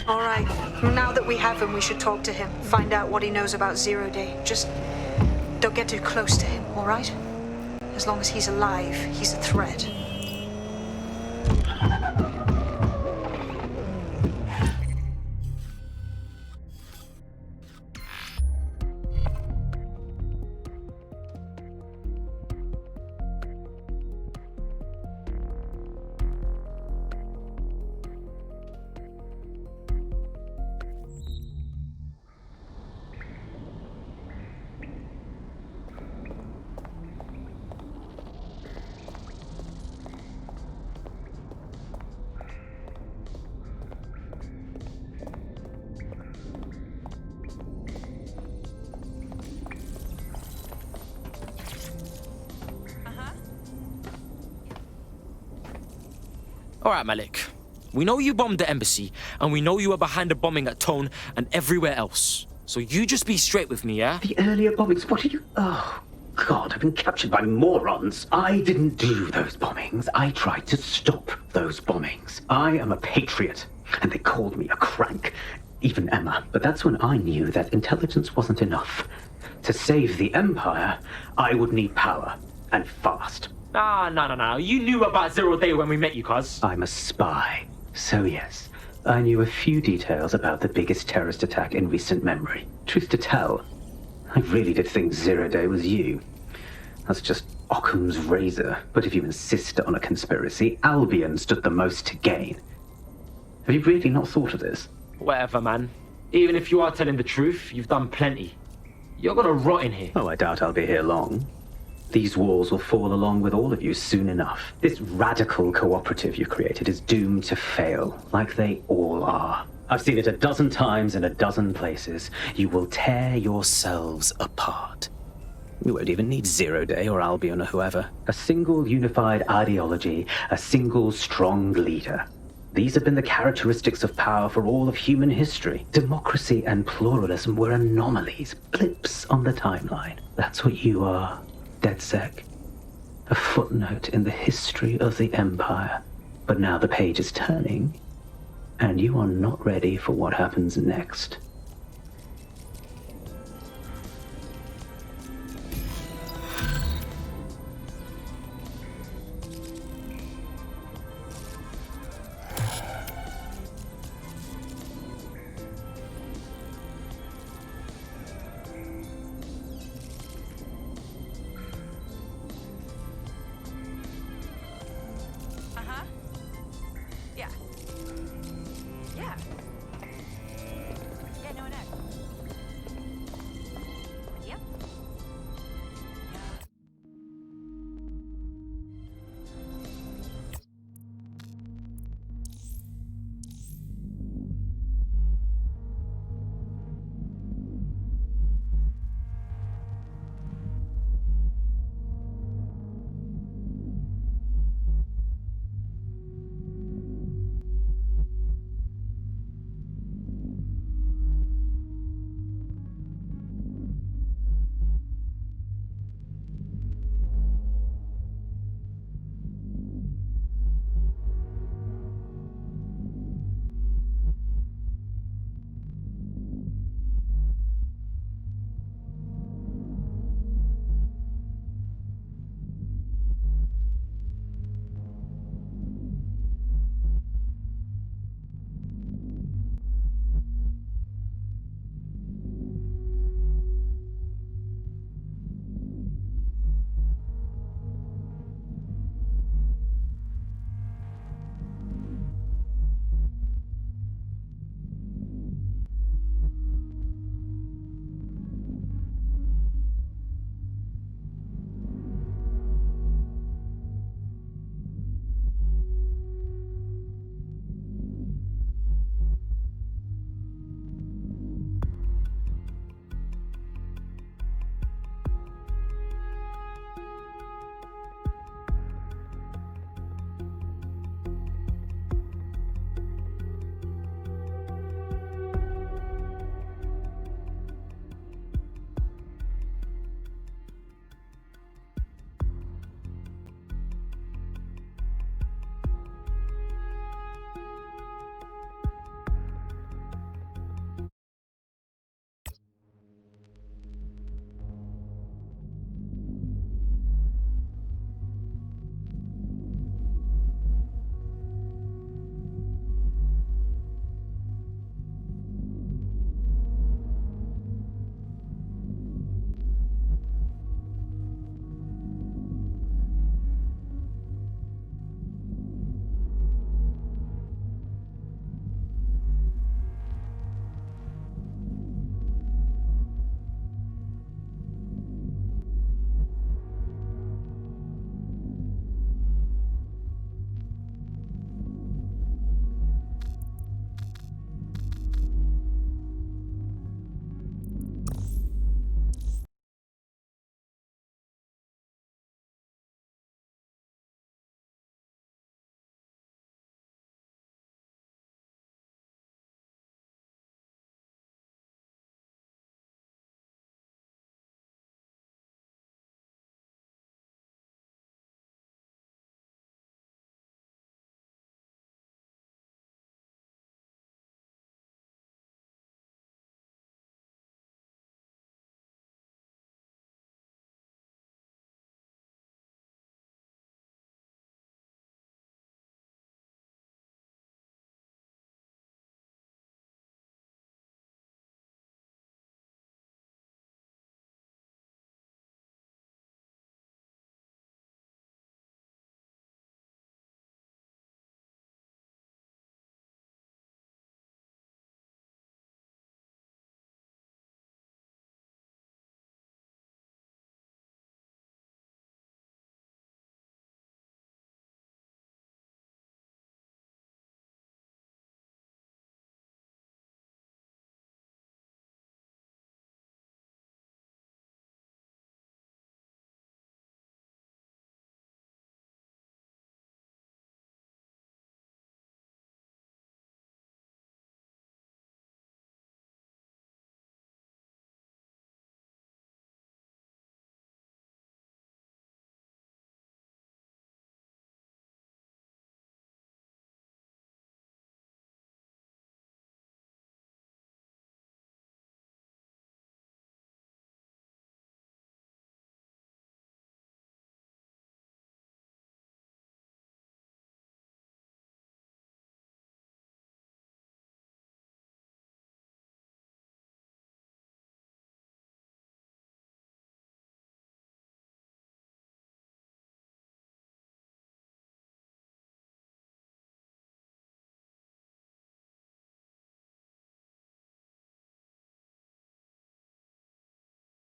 L: All right, now that we have him, we should talk to him, find out what he knows about Zero Day. Just get too close to him, all right? As long as he's alive, he's a threat.
G: All right, Malik. We know you bombed the embassy, and we know you were behind the bombing at Tone and everywhere else. So you just be straight with me, yeah?
N: The earlier bombings, what are you... Oh, God, I've been captured by morons. I didn't do those bombings. I tried to stop those bombings. I am a patriot, and they called me a crank. Even Emma. But that's when I knew that intelligence wasn't enough. To save the Empire, I would need power, and fast.
G: No. You knew about Zero Day when we met you, cuz.
N: I'm a spy. So yes, I knew a few details about the biggest terrorist attack in recent memory. Truth to tell, I really did think Zero Day was you. That's just Occam's razor. But if you insist on a conspiracy, Albion stood the most to gain. Have you really not thought of this?
G: Whatever, man. Even if you are telling the truth, you've done plenty. You're gonna rot in here.
N: Oh, I doubt I'll be here long. These walls will fall along with all of you soon enough. This radical cooperative you created is doomed to fail, like they all are. I've seen it a dozen times in a dozen places. You will tear yourselves apart. You won't even need Zero Day or Albion or whoever. A single unified ideology, a single strong leader. These have been the characteristics of power for all of human history. Democracy and pluralism were anomalies, blips on the timeline. That's what you are. DedSec. A footnote in the history of the Empire. But now the page is turning, and you are not ready for what happens next.